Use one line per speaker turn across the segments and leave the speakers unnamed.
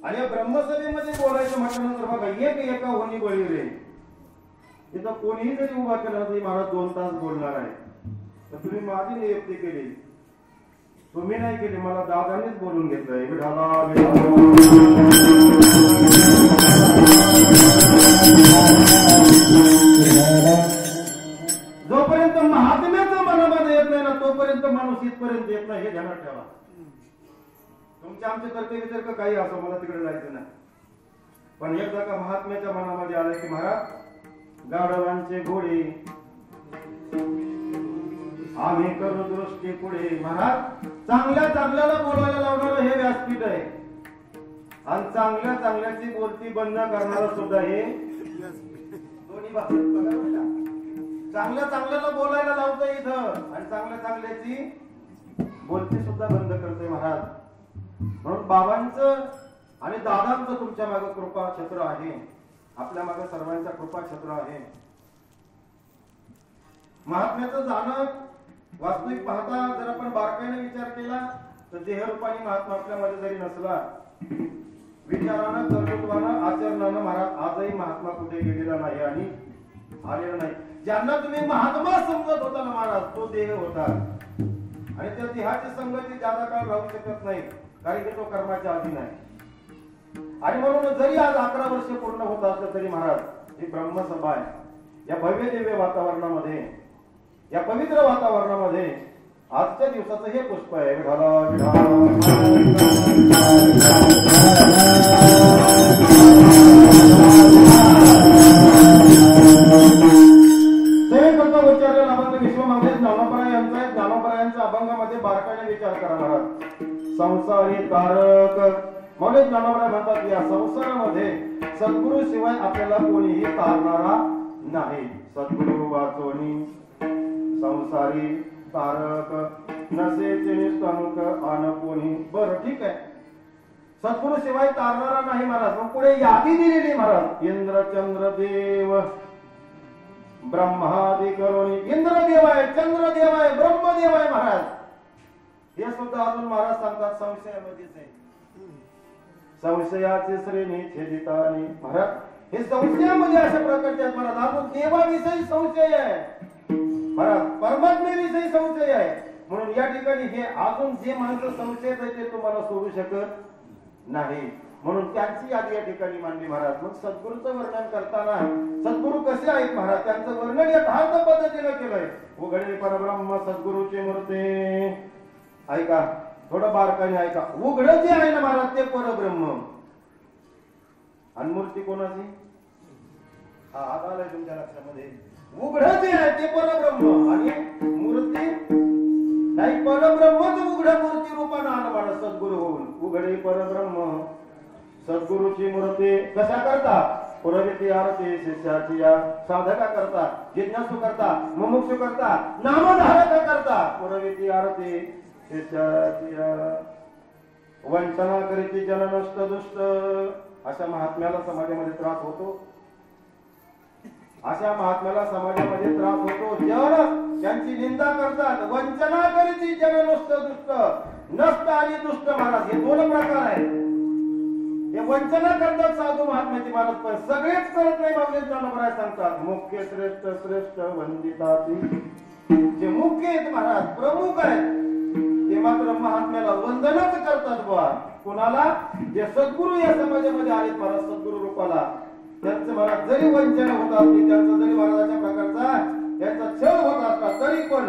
आणि या ब्रह्मसभेमध्ये बोलायचं म्हटल्यानंतर बघा एक एका होणी बळी रे. इथं कोणीही जरी उभा केला तरी महाराज 2 तास बोलणार आहे. तर तुम्ही माझी नियुक्ती केली, तुम्ही नाही केली, मला दादानेच बोलून घेतलंय. जोपर्यंत महात्म्याचं मनामध्ये येत नाही ना तोपर्यंत माणूस इथपर्यंत येत नाही, हे ध्यानात ठेवा. तुमच्या आमचे तर्क काही असो, मला तिकडे जायचं नाही. पण एकदा का महात्म्याच्या मनामध्ये आलं की महाराज गाढवांचे घोडे आम्ही करू दृष्टी पुढे. महाराज चांगल्याला बोलायला लावणारं हे व्यासपीठ आहे आणि चांगल्याची बोलती बंद करणारं सुद्धा हे दोन्ही बाजू. चांगल्याला बोलायला लावतं इथं आणि चांगल्याची बोलती सुद्धा बंद करते महाराज. म्हणून बाबांचं आणि दादांचं तुमच्या मागे कृपा छत्र आहे, आपल्या मागे सर्वांचा कृपा छत्र आहे. महात्म्याचं जाणं वास्तविक पाहता जर आपण बारकाईने विचार केला तर देहरूपाणी महात्मा आपल्यामध्ये जरी नसला, विचारानं, कर्तृत्वानं, आचरणानं महाराज आजही महात्मा कुठे गेलेला नाही आणि आलेला नाही. ज्यांना तुम्ही महात्मा समजत होता ना महाराज, तो देह होता आणि त्या देहाची संगती जादा काळ राहू शकत नाही, कारण की तो कर्माच्या अधीन आहे. आणि म्हणून जरी आज 11 वर्ष पूर्ण होत असलं तरी महाराज ही ब्रह्मसभा आहे. या भव्य दिव्य वातावरणामध्ये, या पवित्र वातावरणामध्ये आजच्या दिवसाचं हे पुष्प आहे. उच्चारलेला अभंग विश्वमाते ज्ञानोबराय यांचा आहे. ज्ञानोबरायांच्या अभंगामध्ये बारकाईने विचार करा महाराज. संसारी तारक म्हणून ज्ञानोबराय म्हणतात या संसारामध्ये सद्गुरु शिवाय आपल्याला कोणीही तारणारा नाही. सद्गुरु वाचोनी संसारी तारक नसेचे निष्कंक आन कोणी. बरं ठीक आहे, सद्गुरु शिवाय तारणारा नाही महाराज. मग पुढे यादी दिलेली महाराज. इंद्र चंद्र देव ब्रह्मादि करोनी. इंद्रदेव आहे, चंद्रदेव आहे, ब्रह्मदेव आहे महाराज. हे सुद्धा अजून महाराज सांगतात संशयामध्येच आहे. संशयाचे श्रेणी छेदितानी. महाराज हे संशयामध्ये अशा प्रकारचे आहेत महाराज. अजून देवाविषयी संशय आहे महाराज, परमात्मेविषयी संशय आहे. म्हणून या ठिकाणी हे अजून जे माणसं संशयित आहे ते तुम्हाला सोडू शकत नाही. म्हणून त्यांची यादी या ठिकाणी मांडली महाराज. मग सद्गुरूचं वर्णन करताना सद्गुरू कसे आहेत महाराज, त्यांचं वर्णन या ठाण पद्धतीने केलंय. उघडे परब्रह्म सद्गुरूचे मूर्ती. ऐका, थोडं बारकाईने ऐका. उघडं जे आहे ना महाराज ते परब्रह्म आणि मूर्ती कोणाची? हा आता आलाय तुमच्या लक्षामध्ये. उघडं जे आहे ते परब्रह्म आणि मूर्ती नाही. परब्रह्मच उघड्या मूर्ती रूपानं आलं महाराज सद्गुरू होऊन. उघडे परब्रह्म सद्गुरूची मूर्ती कशा करता? पुरविती आरती शिष्याची या. साधका करता, जिज्ञासू करता, मुमुक्षु करता, नामधारक करता. पुरविती आरती शिष्याची या. वंचना करीती जन नष्ट दुष्ट. अशा महात्म्याला समाजामध्ये त्रास होतो. अशा महात्म्याला समाजामध्ये त्रास होतो. जन त्यांची निंदा करतात. वंचना करीती जन नष्ट दुष्ट. नष्ट आणि दुष्ट महाराज हे 2 प्रकार आहेत. हे वंचना करतात साधू महात्म्याची महाराज, पण सगळेच करत नाही. माऊली ज्ञानोबराय सांगतात मुख्य श्रेष्ठ श्रेष्ठ वंदिताती. जे मुख्य आहेत महाराज, प्रमुख आहेत, ते मात्र महात्म्याला वंदनच करतात. बुवा कोणाला? जे सद्गुरू या समाजामध्ये आलेत महाराज, सद्गुरू रूपाला. त्यांचं महाराज जरी वंचना होत असली, त्यांचा जरी महाराजाच्या प्रकारचा त्यांचा छळ होत असला तरी पण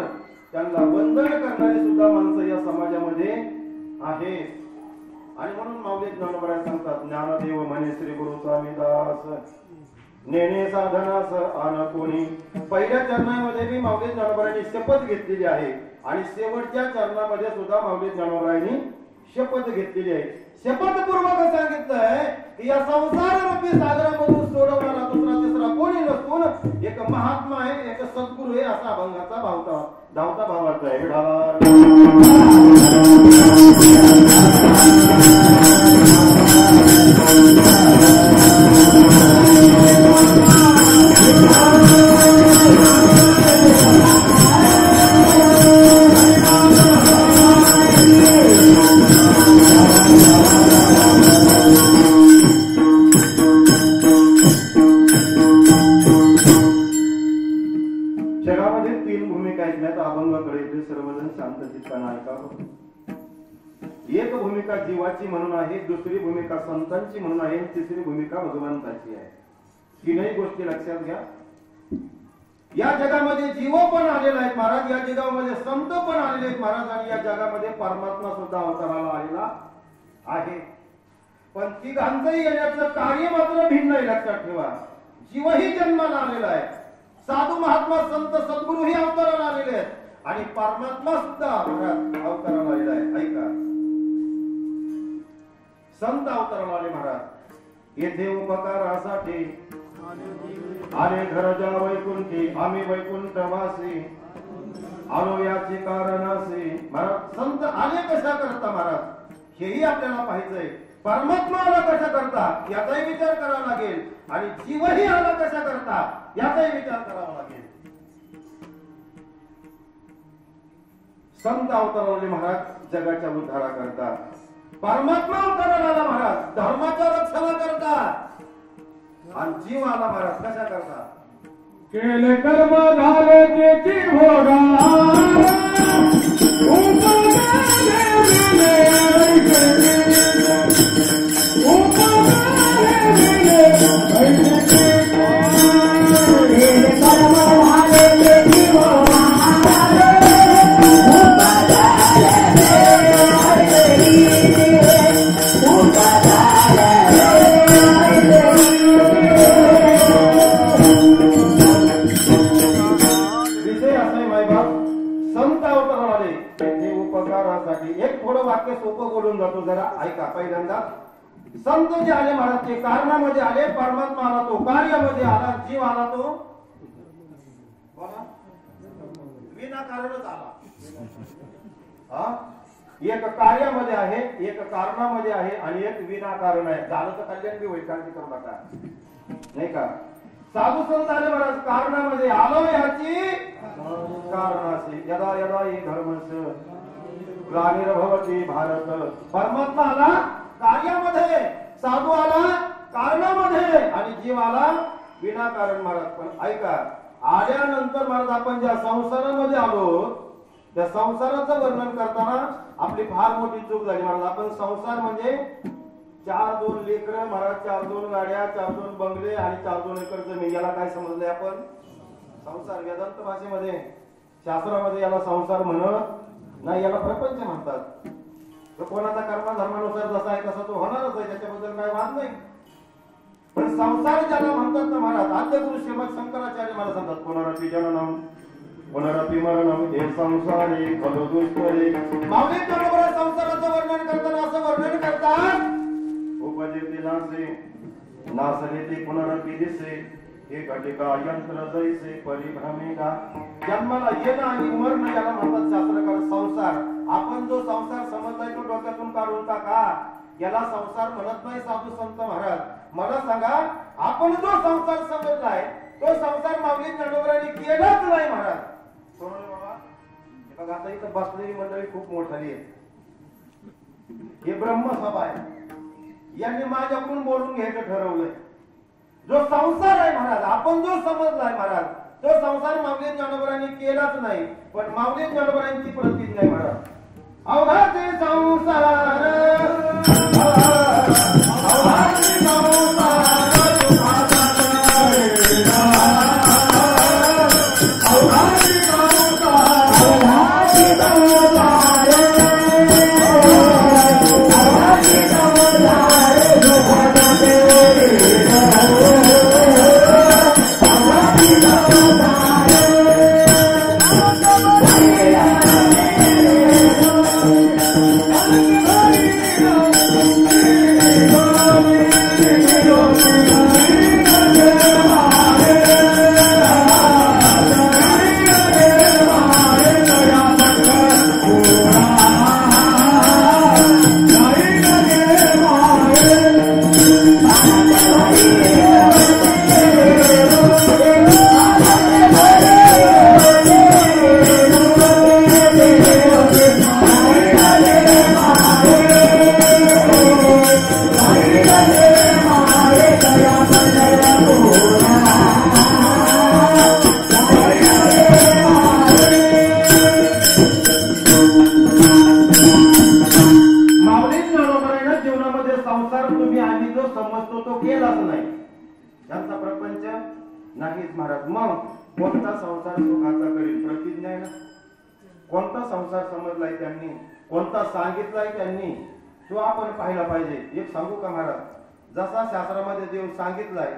त्यांना वंदन करणारी सुद्धा माणसं या समाजामध्ये आहेत. आणि म्हणून माऊली ज्ञानोबराय सांगतात ज्ञानदेव म्हणे श्री गुरु स्वामीदास नेणे साधनास आन कोणी. पहिल्या चरणामध्ये मी माऊली ज्ञानोबरायांनी शपथ घेतलेली आहे आणि शेवटच्या चरणामध्ये सुद्धा माऊली ज्ञानोबरायांनी शपथ घेतलेली आहे. शपथपूर्वक सांगितलंय की या संसार रूपी सागरामधून सोडवणारा दुसरा तिसरा कोणी नसून एक महात्मा आहे, एक सद्गुरू आहे. असा अभंगाचा धावता भावार्थ आहे.
विठाला
दुसरी भूमिका संतांची म्हणून आहे, तिसरी भूमिका भगवंताची आहे. तीनही गोष्टी लक्षात घ्या. या जगामध्ये जीव पण आलेला आहेत महाराज, या जगामध्ये संत पण आलेले आहेत महाराज, आणि या जगामध्ये परमात्मा सुद्धा अवताराला आलेला आहे. पण तिघांचंही येण्याचं कार्य मात्र भिन्न आहे. लक्षात ठेवा. जीवही जन्माला आलेला आहे, साधू महात्मा संत सद्गुरूही अवताराला आलेले आहेत, आणि परमात्मा सुद्धा अवताराला आलेला आहे. ऐका, संत अवताराला आले महाराज. येथे उपकारासाठी आले घरजा वैकुंठी, आम्ही वैकुंठवासी आलो याचे कारण असे. महाराज संत आले कशा करता महाराज, हेही आपल्याला पाहिजे. परमात्मा आला कशा करता याचाही विचार करावा लागेल, आणि जीवही आला कशा करता याचाही विचार करावा लागेल. संत अवताराला महाराज जगाच्या उद्धारा करता, परमात्मा अवताराला आला महाराज धर्माच्या रक्षणा करता, आणि जीव आला महाराज कशा करता.
केले कर्म झाले त्याची भोगा,
एक थोडं वाक्य सोपं बोलून जातो, जरा ऐका. पहिल्यांदा संत जे आले महाराज ते कारणामध्ये आले, परमात्मा आला तो कार्यामध्ये आला, जीव आला तो विनाकारणच आला. एक कार्यामध्ये आहे, एक कारणामध्ये आहे, आणि एक विनाकारण आहे. झालं तर कल्याण बी होईल, काळजी करू नका, नाही का. साधू संत आले महाराज कारणामध्ये, आलो याची कारणाशी. यदा यदा ही धर्मस्य ग्लानिर्भवति भारत. परमात्मा आला कार्यामध्ये, साधू आला कारणामध्ये, आणि जीव आला विनाकारण महाराज. पण ऐका, आल्यानंतर महाराज आपण ज्या संसारामध्ये आलो त्या संसाराचं वर्णन करताना आपली फार मोठी चूक झाली महाराज. आपण संसार म्हणजे 4-2 लेकरं महाराज, 4-2 गाड्या, 4-2 बंगले आणि 4-2 एकर जमीन, याला काय समजलंय आपण संसार. वेदांत भाषेमध्ये शास्त्रामध्ये याला संसार म्हणत नाही, याला प्रपंच म्हणतात. तो कोणाचा कर्म धर्मानुसार जसा आहे तसा तो होणारच आहे, त्याच्याबद्दल काय वाद नाही. पण संसार ज्याला म्हणतात ना महाराज, आद्यगुरु श्रीमद शंकराचार्य मला सांगतात, पुनरपि जननम पुनरपि मरणम हे संसारे खलु दुष्करे. माऊली बरोबर संसाराचं वर्णन करताना असं वर्णन करतात, उपजेते नासे नासले ते पुनरपि दिसे, हे घटिका यंत्र जैसे परिभ्रमेगा. जन्माला येणं आणि मरण याला म्हणतात शास्त्रकार संसार. आपण जो संसार समजलाय तो डोक्यातून काढून टाका, याला संसार म्हणत नाही साधू संत महाराज. मला सांगा, आपण जो संसार समजलाय तो संसार माऊली ज्ञानोबरांनी केलाच नाही महाराज. सोडलं बाबा. हे बघा, आता इथं बसलेली मंडळी खूप मोठी आहे, हे ब्रह्मसभा आहे, यांनी माझ्याकडून बोलून घ्यायचं ठरवलंय. जो संसार आहे महाराज, आपण जो समजलाय महाराज, तो संसार माऊली ज्ञानोबरांनी केलाच नाही. पण माऊली ज्ञानोबरांची प्रतिज्ञा आहे महाराज, अवघाचे संसार संसार तुम्ही आम्ही जो समजतो तो केलाच नाही, त्यांचा प्रपंच नाहीच महाराज. मग कोणता संसार सुखाचा करील? प्रतिज्ञा आहे ना. कोणता संसार समजलाय त्यांनी, कोणता सांगितलाय त्यांनी, तो आपण पाहिला पाहिजे. एक सांगू का महाराज, जसा शास्त्रामध्ये देव सांगितलाय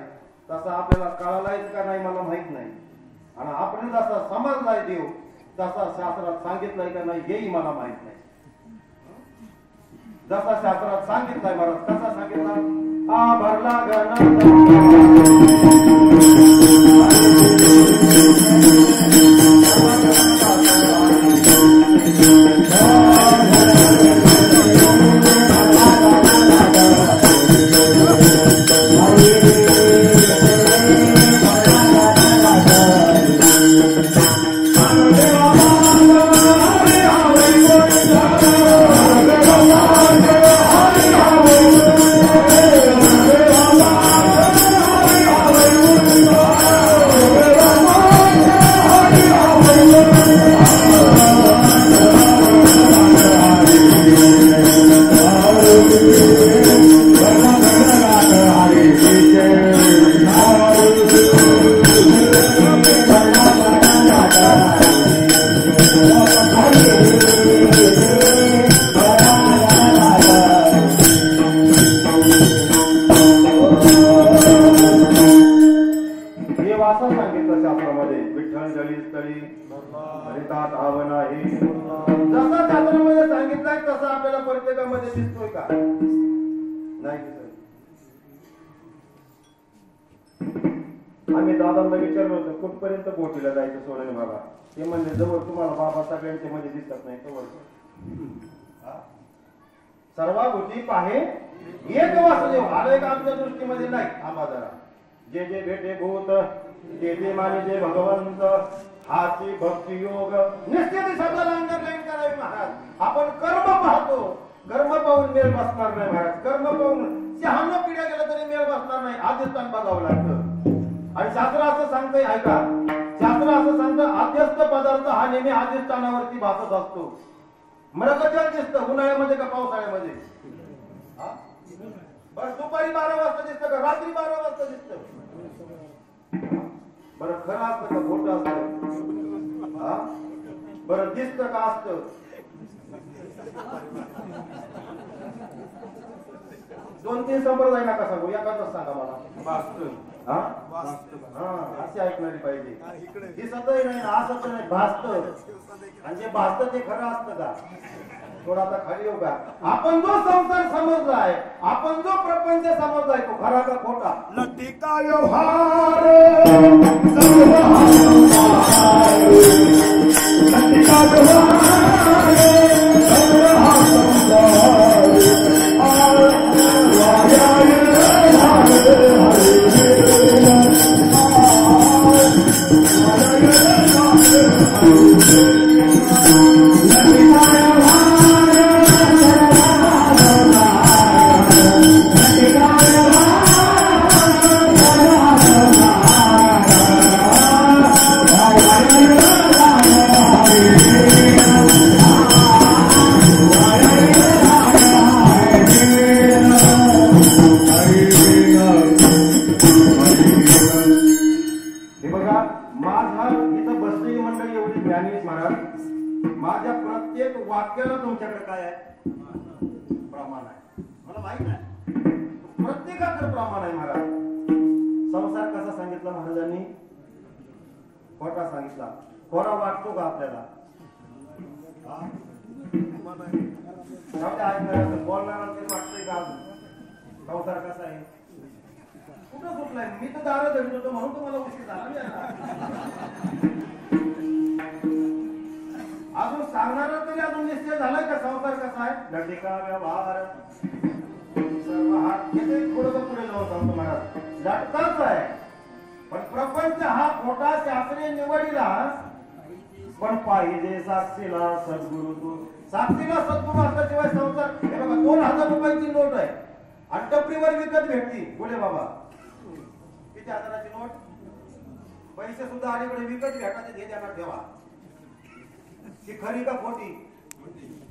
तसा आपल्याला कळालाय का नाही मला माहित नाही, आणि आपण जसा समजलाय देव तसा शास्त्रात सांगितलाय का नाही हेही मला माहित नाही. जसा शास्त्रात सांगितलाय महाराज कसा सांगितला, आ भरला आम्ही दादांना विचारलं होतं कुठपर्यंत बोटीला जायचं सोडून बाबा. ते म्हणले जवळ तुम्हाला बाबा सगळ्यांच्या मध्ये दिसत नाही तोवर सर्व गोष्टी पाहे एक वासुदेव. आलो एक आमच्या दृष्टीमध्ये नाही. आम्हा जरा जे जे भेटे भूत ते जे मानिजे भगवंत हाची भक्ती योग निश्चित शब्दाला अंडरलाईन करावी महाराज. आपण कर्म पाहतो, कर्म पाहून मेळ बसणार नाही महाराज. कर्म पाहून 96 पिढ्या गेल्या तरी मेळ बसणार नाही. आदिस्थान बघावं लागतं. आणि शास्त्र असं सांगतंय ऐका, शास्त्र असं सांगतं आद्यस्थ पदार्थ हा नेहमी आदिस्थानावरती भासत असतो. मृगजल दिसतं उन्हाळ्यामध्ये का पावसाळ्यामध्ये? बरं दुपारी 12 वाजता दिसतं का रात्री 12 वाजता दिसतं? बरं खरं असतं का खोटं असतं? बरं दिसतं का असतं? दोन तीन संप्रदाय नका सांगू, एखादच सांगा मला. असे ऐकणारी पाहिजे. ही सतही नाही असत नाही, भासत. आणि जे भासत ते खरं असतं का? थोडा आता खाली येऊ का? आपण जो संसार समजलाय, आपण जो प्रपंच समजलाय तो खरा का खोटा?
लतिका व्यवहार लतिका
वाक्याला तुमच्याकडे काय आहे? प्रमाण आहे. मला माहित आहे प्रत्येकाकडे प्रमाण आहे महाराज. संसार कसा सांगितला महाराजांनी? खोटा सांगितला. खोरा वाटतो का आपल्याला? बोलणारा तरी वाटतंय का? संसार कसा आहे? कुठं सुटलाय? मी तर दारं धरत होतो म्हणून तुम्हाला उशीर झाला. अजून सांगणार तरी अजून निश्चय झालाय का संसार कसा आहे? लटिका व्यवहार सर्व हात घेते. थोडं पुढे जाऊन सांगतो महाराज. लटकाच आहे पण प्रपंच हा खोटा शास्त्रीय निवडीला. पण पाहिजे साक्षीला सद्गुरु. तू साक्षीला सद्गुरु असल्याशिवाय संसार. हे बघा 2000 रुपयाची नोट आहे आणि टपरीवर विकत भेटती. बोले बाबा किती हजाराची नोट? पैसे सुद्धा अलीकडे विकत भेटायचे. हे त्यांना ठेवा. ती खरी का खोटी?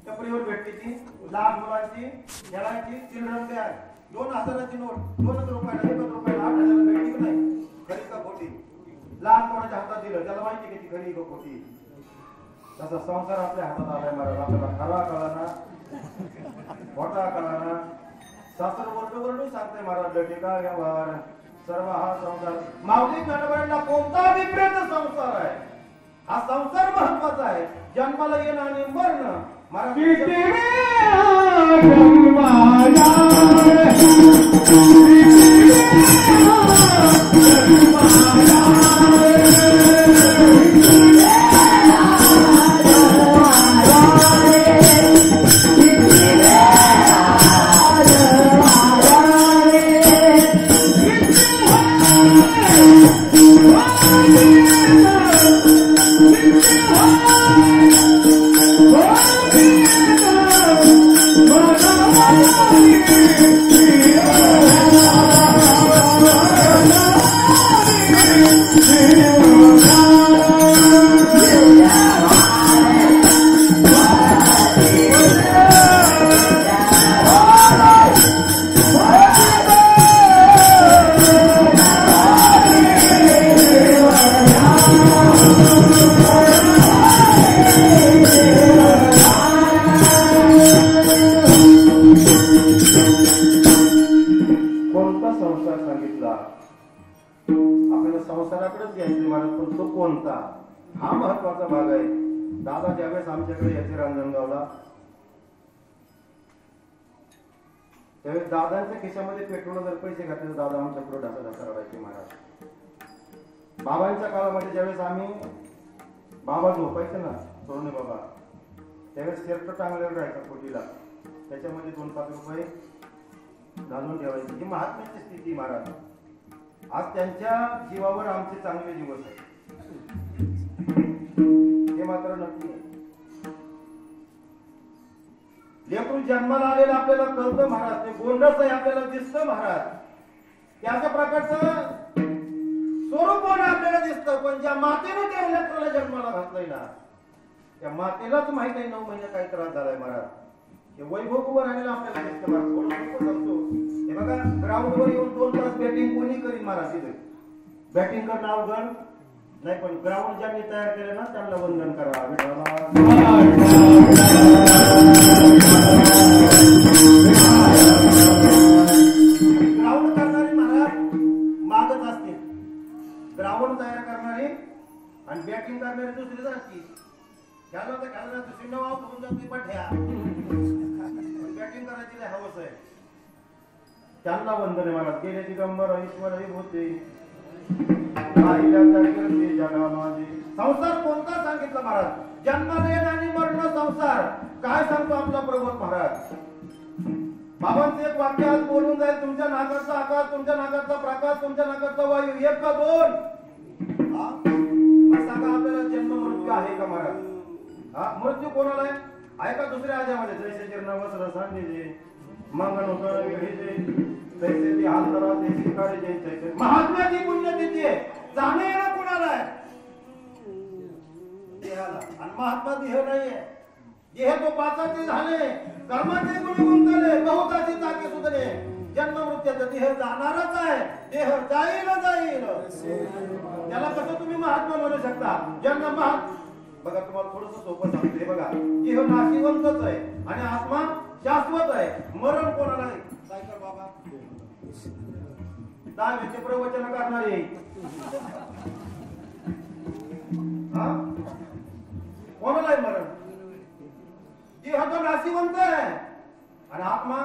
टपरीवर भेटते ती लहान मुलांची खेळायची चिल्ड्रन बॅग. 2000ची नोट 2 रुपयाला 1 रुपयाला 8,000 भेटली की नाही? खरी का खोटी? लहान कोणाच्या हातात दिलं त्याला माहिती किती खरी का खोटी. तसा संसार आपल्या हातात आलाय महाराज. आपल्याला खरा कळाना खोटा कळाना. सासर वरडून सांगते महाराज लटिका व्यवहार सर्व हा संसार. माऊली गणवळला कोणता विपरीत संसार आहे. हा संसार महत्वाचा आहे. जन्माला येणं आणि मरणं महाराज संसाराकडेच यायचे महाराज. पण तो कोणता हा महत्वाचा भाग आहे. दादा ज्यावेळेस आमच्याकडे याचे रांजणगावला त्यावेळेस दादांच्या खिशामध्ये पेट्रोल जर पैसे घातले तर दादा आमच्या पुढे ढासा रडायचे महाराज. बाबांच्या काळामध्ये ज्यावेळेस आम्ही बाबा झोपायचे ना सोडणे बाबा त्यावेळेस शर्ट टांगलेलं राहायचं पोटीला त्याच्यामध्ये 2-5 रुपये घालून ठेवायचे. ही महात्म्याची स्थिती महाराज. आज त्यांच्या जीवावर आमचे चांगले दिवस आहेत हे मात्र नक्की आहे. लेकरू जन्माला आलेलं आपल्याला कळतं महाराज. ते गोंडस आहे आपल्याला दिसतं महाराज. त्याच्या प्रकारचं स्वरूप आपल्याला दिसतं. पण ज्या मातेने त्या लेकराला जन्माला घातलंय ना त्या मातेलाच माहित आहे 9 महिने काय त्रास झालाय महाराज. हे वैभव कुमार आलेला आपल्याला दिसतं महाराज. हे बघा ग्राउंडवर येऊन 2 तास बॅटिंग कोणी करीन महाराज. तिथे बॅटिंग करणं अवघड नाही पण ग्राउंड ज्यांनी तयार केलं ना त्यांना वंदन करा. ग्राउंड करणारी महाराज मागच असते. ग्राउंड तयार करणारी आणि बॅटिंग करणारी दुसरीच असते. त्याला तर घालणार दुसरी नाव घेऊन जाते पठ्या बॅटिंग करायची हवंच आहे. त्यांना वंदन महाराज. गेले दिगंबर ईश्वरही होते संसार कोणता सांगितलं महाराज. जन्माला आणि मरण संसार काय सांगतो आपला प्रबोध महाराज. बाबांचं एक वाक्य आज बोलून जाईल. तुमच्या नाकाचा आकाश तुमच्या नाकाचा प्रकाश तुमच्या नाकाचा वायू 1 का 2 सांगा आपल्याला जन्म मृत्यू आहे का महाराज. हा मृत्यू कोणाला आहे का दुसऱ्या आजामध्ये. जैसे जीर्णवस्त्र सांडीजे मंगल होतं घडीचे तैसे ती हाल करा तैसे काळीचे तैसे. महात्म्याची पुण्यतिथी आहे. जाणं येणं कोणाला आहे देहाला. आणि महात्मा देह नाहीये. देह तो पाचाचे झाले कर्माचे गुण गुंतले बहुताची ताके सुधले. जन्म मृत्यूचा देह जाणारच आहे. देह जाईल त्याला कसं तुम्ही महात्मा म्हणू शकता. जन्म बघा तुम्हाला थोडस सोपं सांगते. बघा देह नाशिवंतच आहे आणि आत्मा शाश्वत आहे. मरण कोणाला आहे. काय कर बाबा दहावीचे प्रवचन करणारे कोणाला आहे मरण. देह तो नाशिवंत आहे आणि आत्मा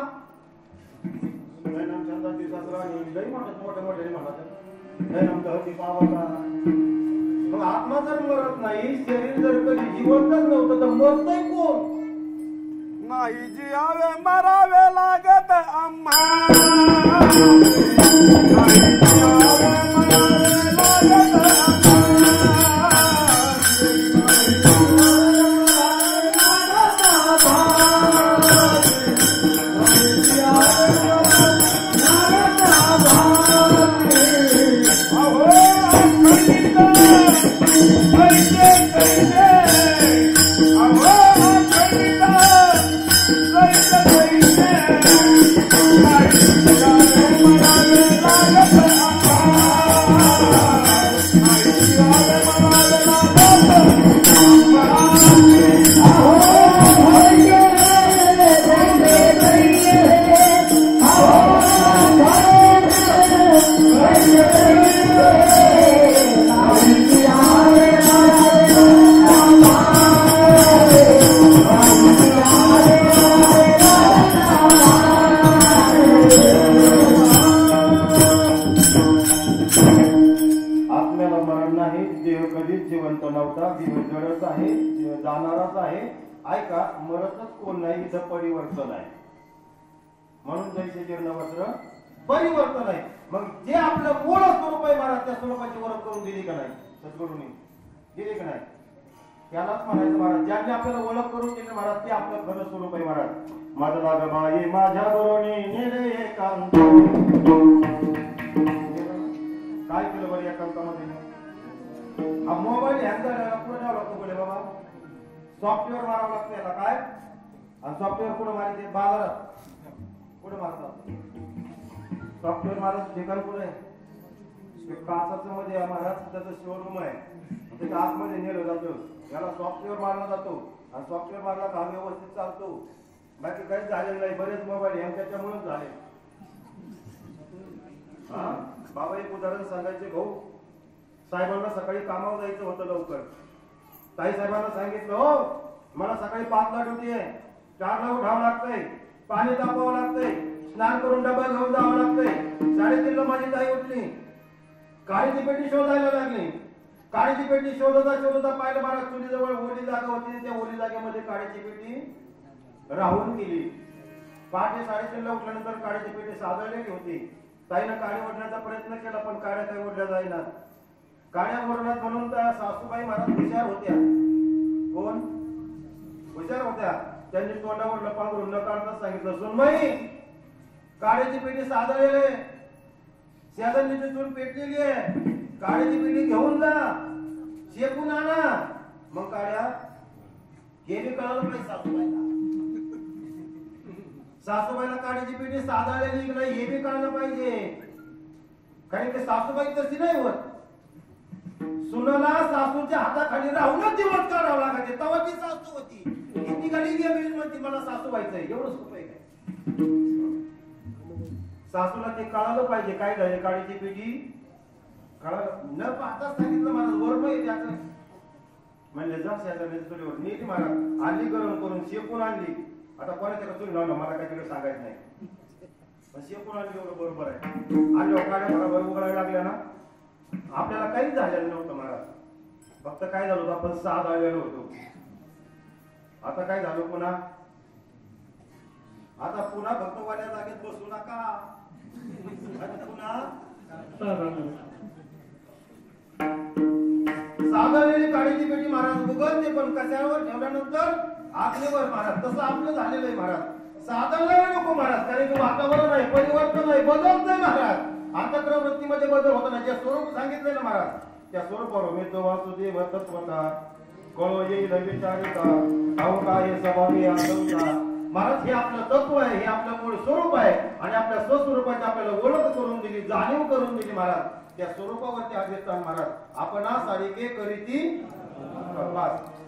छंदाची शास्त्राने लई म्हणतात मोठे मोठे म्हणतात पावाचा. मग आत्मा जर मरत नाही शरीर जर कधी जिवंतच नव्हतं तर मरतय कोण.
नाही जियावे मरावे लागत आम्हा.
Bye.
नव्हता जीवन जडच आहे जाणारच आहे ऐका मरतच कोण नाही इथं परिवर्तन आहे म्हणून जैसे जीर्ण वस्त्र परिवर्तन आहे मग जे आपलं मूळ स्वरूप आहे महाराज त्या स्वरूपाची ओळख करून दिली का नाही सद्गुरूंनी दिली का नाही त्यालाच म्हणायचं महाराज ज्यांनी आपल्याला ओळख करून दिली महाराज ते आपलं खरं स्वरूप आहे महाराज माझं लाग बाई माझ्या बरोनी नेले एकांत काय केलं बरं एकांतामध्ये हा मोबाईल हँग झाला पुढे न्यावं लागतो पुढे बाबा सॉफ्टवेअर मारावं लागतं याला काय आणि सॉफ्टवेअर कुठं मारायचे बाजारात कुठे मारतात सॉफ्टवेअर मारायचं ठिकाण कुठे काचाचं मध्ये महाराज त्याचं शोरूम आहे त्याच्या आतमध्ये नेलं जातं याला सॉफ्टवेअर मारला जातो आणि सॉफ्टवेअर मारला का व्यवस्थित चालतो बाकी काहीच झालेलं नाही बरेच मोबाईल हँग त्याच्यामुळेच झाले हा बाबा एक उदाहरण सांगायचे भाऊ साहेबांना सकाळी कामावर जायचं होतं लवकर ताई साहेबांना सांगितलं हो मला सकाळी 5 ला ड्युटी आहे 4 ला उठावं लागतंय पाणी तापवावं लागतंय स्नान करून डबा घेऊन जावं लागतंय 3:30 ला माझी ताई उठली काळीची पेटी शोधायला लागली काळीची पेटी शोधता पाहिलं मला चुलीजवळ ओली जागा होती त्या ओली जागेमध्ये काळीची पेटी राहून गेली पहाटे 3:30 ला उठल्यानंतर काळीची पेटी साधवलेली होती ताईनं काळी ओढण्याचा प्रयत्न केला पण काळ्या काही ओढल्या जाईना काळ्या ओढण्यात म्हणून त्या सासूबाई महाराज हुशार होत्या कोण हुशार होत्या त्यांनी तोंडावर लपांगरून न काढता सांगितलं सुनबाई काळ्याची पेटी साधवलेली शेजारची चूल पेटलेली आहे काळ्याची पेटी घेऊन जा शेकून आणा मग काळ्या गेली कळालं पाहिजे सासूबाईला काळ्याची पेटी साधवलेली की नाही हे बी कळलं पाहिजे कारण की सासूबाई तशी नाही होत सुनाला सासूच्या हाताखाली राहूनच दिवस काढावं लागायचे तेव्हा ती सासू होती किती गाडी गेली म्हणते मला सासू व्हायचंय एवढं सोपं आहे काय सासूला ते कळालं पाहिजे काय झाले काळीची पेटी कळालं न पाहता सांगितलं मला वर पाहिजे त्याचं म्हणले जा शेजारच्या चुलीवर नीट महाराज आणली गरम करून शेकून आणली आता कोणाच्या चुली लावलं मला काही तिकडे सांगायचं नाही पण शेकून आणली एवढं बरोबर आहे आणि काड्या बरोबर उघडायला लागल्या ना आपल्याला काहीच झालेलं नव्हतं महाराज फक्त काय झालं होतं आपण साध आलेलो होतो आता काय झालं पुन्हा आता पुन्हा भक्तवाल्या जागेत बसू नका पुन्हा साधलेली काळीची पेटी महाराज उघडते पण कशावर ठेवल्यानंतर आगलीवर महाराज तसं आपलं झालेलं आहे महाराज साधनाला नको महाराज कारण की वातावरण आहे परिवर्तन आहे बदलत नाही महाराज अंतःकरण वृत्तीमध्ये बदल होता ना जे स्वरूप सांगितले ना महाराज त्या स्वरूपावर मी तो वासुदेव तत्वता कळो येईल विचारिता अवकाय स्वभावी आदौता महाराज हे आपलं तत्व आहे हे आपलं मूळ स्वरूप आहे आणि आपल्या स्वस्वरूपाची आपल्याला ओळख करून दिली जाणीव करून दिली महाराज त्या स्वरूपावरती आदिस्तान महाराज आपण सारिके करीती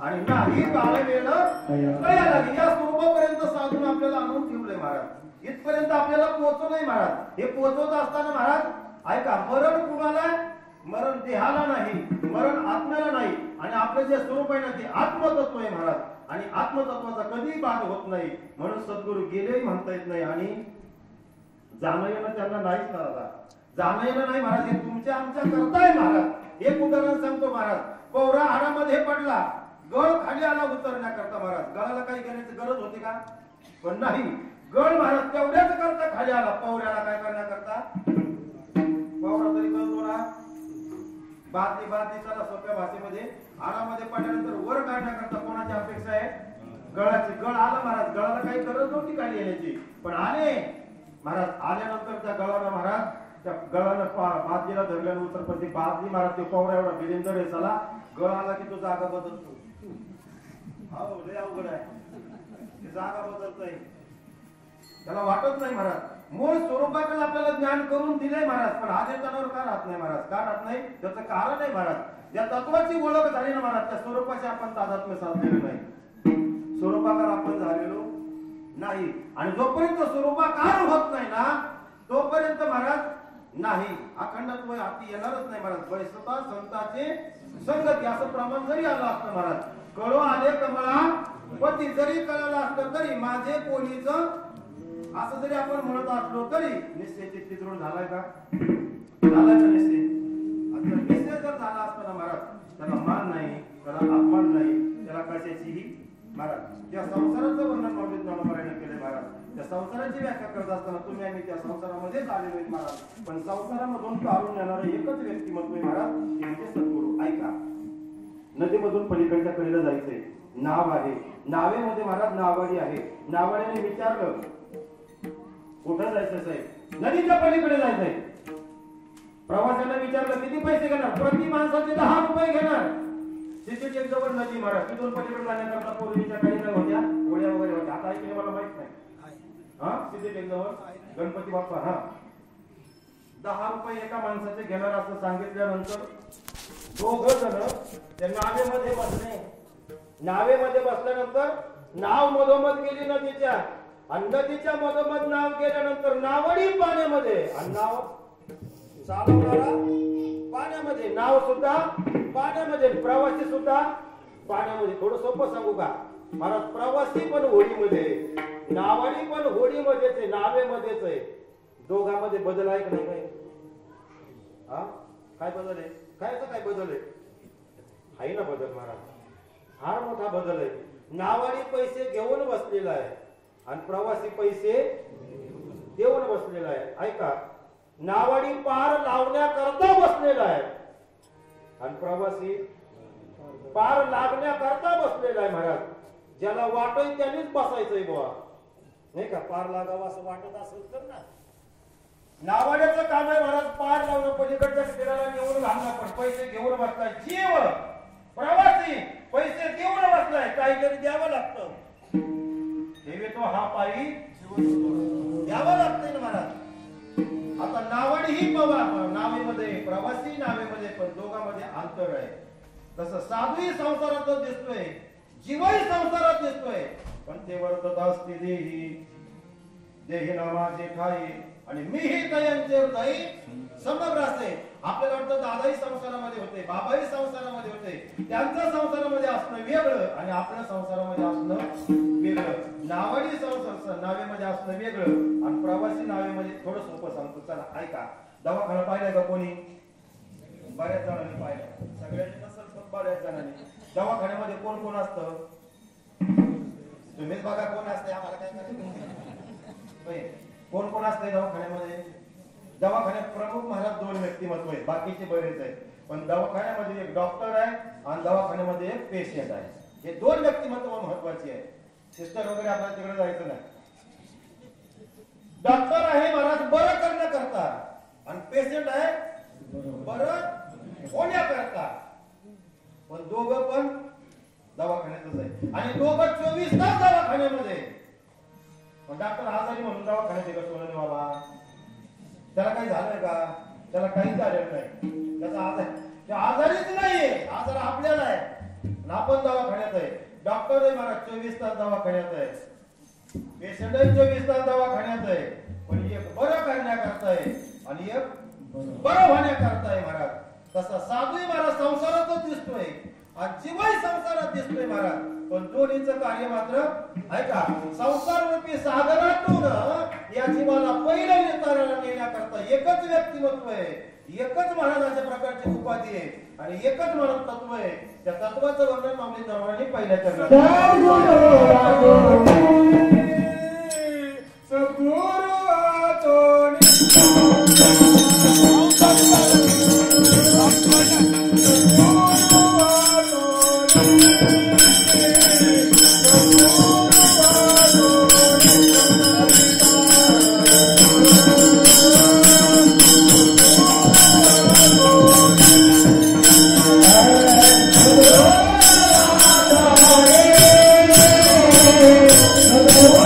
आणि नाही काळ वेळ या स्वरूपापर्यंत साधून आपल्याला आणून ठेवलंय महाराज इथपर्यंत आपल्याला पोहोचू नाही महाराज हे पोहोचवत असताना महाराज ऐका मरण कुणाला मरण देहाला नाही मरण आत्म्याला नाही आणि आपलं जे स्वरूप आहे ना ते आत्मतत्व आहे महाराज आणि आत्मतत्वाचा कधी बाद होत नाही म्हणून सद्गुरू गेलेही म्हणता येत नाही आणि जाणं येणं त्यांना नाहीच ना जाणं येणं नाही महाराज हे तुमच्या आमच्या करताय महाराज एक उदाहरण सांगतो महाराज पौरा हाडामध्ये पडला गळ खाली आला उतरण्याकरता महाराज गळाला काही घेण्याची गरज होती का पण नाही गळ महाराज तेवढ्याच करता खाली आला पौऱ्याला काय करण्याकरता पौरा तरी कळतो ना बादली चला सोप्या भाषेमध्ये आडामध्ये पडल्यानंतर वर काढण्याकरता कोणाची अपेक्षा आहे गळाची गळ आला महाराज गळाला काही गरज नव्हती खाली येण्याची पण आले महाराज आल्यानंतर त्या गळाला महाराज त्या गळाला बादलीला धरल्यानं उतरपती बादली महाराज ते पौरा एवढा बिलिंदर आहे चला गळ आला की तो जागा बदलतो हो लय अवघड आहे जागा बदलतोय त्याला वाटत नाही महाराज मूळ स्वरूपाकडे आपल्याला ज्ञान करून दिलंय महाराज पण आदित्यावर का राहत नाही महाराज का राहत नाही त्याचं कारण आहे महाराज या तत्वाची ओळख झाली ना महाराज त्या स्वरूपाची आपण तादात्म्य साधलेलो नाही स्वरूपाकार आपण झालेलो नाही आणि जोपर्यंत स्वरूपाकार होत नाही ना तोपर्यंत महाराज नाही अखंडत्व हाती येणारच नाही महाराज वैसता संताचे संगती असं प्रमाण जरी आलं असतं महाराज कळो आले कमळा पती जरी कळालं असतं तरी माझे कोणीच असं जरी आपण म्हणत असलो तरी निश्चय चित्तीतून झालाय का झालाय का निश्चय निश्चय जर झाला असता ना महाराज त्याला मान नाही महाराज या संसाराचं वर्णन माऊली ज्ञानोबारायाने केले महाराज. त्या संसाराची व्याख्या करत असताना तुम्ही आम्ही त्या संसारामध्येच आलेलो आहेत महाराज. पण संसारामधून काढून येणारं एकच व्यक्तिमत्व आहे महाराज, ते म्हणजे सद्गुरू. ऐका, नदीमधून पलीकडच्या कडेला जायचंय, नाव आहे, नावेमध्ये महाराज नावाडी आहे. नावाड्याने विचारलं कुठं जायचं साहेब? नदीच्या पलीकडे जायचंय. प्रवाशाला विचारलं किती पैसे घेणार? प्रति माणसाचे 10 रुपये घेणार. सिटी जवळ नदी महाराज, तिथून पलीकडे जाण्याकरता पूर्वीच्या काही नाही होत्या, गोळ्या वगैरे होत्या. आता ऐकले मला माहित नाही. हा सिटी जवळ गणपती बाप्पा. हा 10 रुपये एका माणसाचे घेणार असं सांगितल्यानंतर दोघं जण त्या नावेमध्ये बसले. नावेमध्ये बसल्यानंतर नाव मधोमध गेली नदीच्या, आणि नदीच्या मधोमध नाव गेल्यानंतर नावडी पाण्यामध्ये, आणि नाव चालवणारा पाण्यामध्ये, नाव सुद्धा पाण्यामध्ये, प्रवासी सुद्धा पाण्यामध्ये. थोडं सोपं सांगू का महाराज? प्रवासी पण होडीमध्ये, नावडी पण होडीमध्येच आहे, नावेमध्येच आहे. दोघांमध्ये बदल आहे का नाही? काय हा काय बदल आहे? काय बदल आहे ना बदल महाराज? फार मोठा बदल आहे. नावाडी पैसे घेऊन बसलेला आहे आणि प्रवासी पैसे देऊन बसलेला आहे. ऐका, नावाडी पार लावण्याकरता बसलेला आहे आणि प्रवासी पार लागण्याकरता बसलेला आहे महाराज. ज्याला वाटोय त्यानेच बसायचंय बुवा, नाही का? पार लागावं असं वाटत असेल तर ना. नावाड्याचं काम आहे महाराज पार लावणं, पलीकडच्या फिरायला नेऊन घालणं, पण पैसे घेऊन बसलाय. जीव प्रवासी पैसे देऊन बसलाय, काहीतरी द्यावं लागतं. देवे तो हा पायी द्यावं लागतंय ना महाराज. आता नावाडी ही नावेमध्ये, प्रवासी नावेमध्ये, पण दोघांमध्ये अंतर आहे. तसं साधूही संसारातच दिसतोय, जीवही संसारात दिसतोय, पण ते वर्तत असते देही, देही नामाचे ठाई, आणि मीही तयांचे हृदय समग्र असे. आपल्याला वाटतं दादाही संसारामध्ये होते, बाबाही संसारामध्ये होते. त्यांच्या संसारामध्ये असणं वेगळं आणि आपल्या संसारामध्ये असणं वेगळं. नावाडी संसार नावेमध्ये असणं वेगळं आणि प्रवासी नावेमध्ये. थोडं सोपं सांगतो, चला ऐका. दवाखाना पाहिलाय का कोणी? बऱ्याच जणांनी पाहिलं, सगळ्यांनी नसेल पण बऱ्याच जणांनी. दवाखान्यामध्ये कोण कोण असतं? तुम्हीच बघा कोण असते, आम्हाला काय करायचं? कोण कोण असते दवाखान्यामध्ये? दवाखान्यात प्रमुख महाराज 2 व्यक्तिमत्व आहेत, बाकीचे बरेच आहेत. पण दवाखान्यामध्ये एक डॉक्टर आहे आणि दवाखान्यामध्ये एक पेशंट आहे. हे 2 व्यक्तिमत्व महत्वाची आहे. सिस्टर वगैरे आपल्याला तिकडे जायचं नाही. डॉक्टर आहे महाराज बरं करण्याकरता आणि पेशंट आहे बरं होण्याकरता. पण दोघं पण दवाखान्यातच आहे आणि दोघं 24 तास दवाखान्यामध्ये. पण डॉक्टर आजारी म्हणून दवाखान्यात गेला सोडून बाबा, त्याला काही झालंय का? त्याला काहीच झालेलं नाही. त्याचा आजारीच नाहीये, आजार आपल्याला आहे आणि आपण दवाखान्यात आहे. डॉक्टर आहे महाराज 24 तास दवाखान्यात आहे, पेशंट 24 तास दवाखान्यात आहे. पण एक बरं करण्याकरता आहे आणि एक बरं होण्याकरता आहे महाराज. तसा साधूही महाराज संसारातच दिसतोय आणि जीवही संसारात दिसतोय महाराज. पण दोन्हीचं कार्य मात्र ऐका, संसार रूपी सागरातून या जीवाला पहिल्या निताराला नेण्याकरता एकच व्यक्तिमत्व आहे, एकच महाराजाच्या प्रकारची उपाधी आहे आणि एकच महाराज तत्व आहे. त्या तत्वाचं वर्णन माऊली ज्ञानोबांनी पहिल्या चरणात
Oh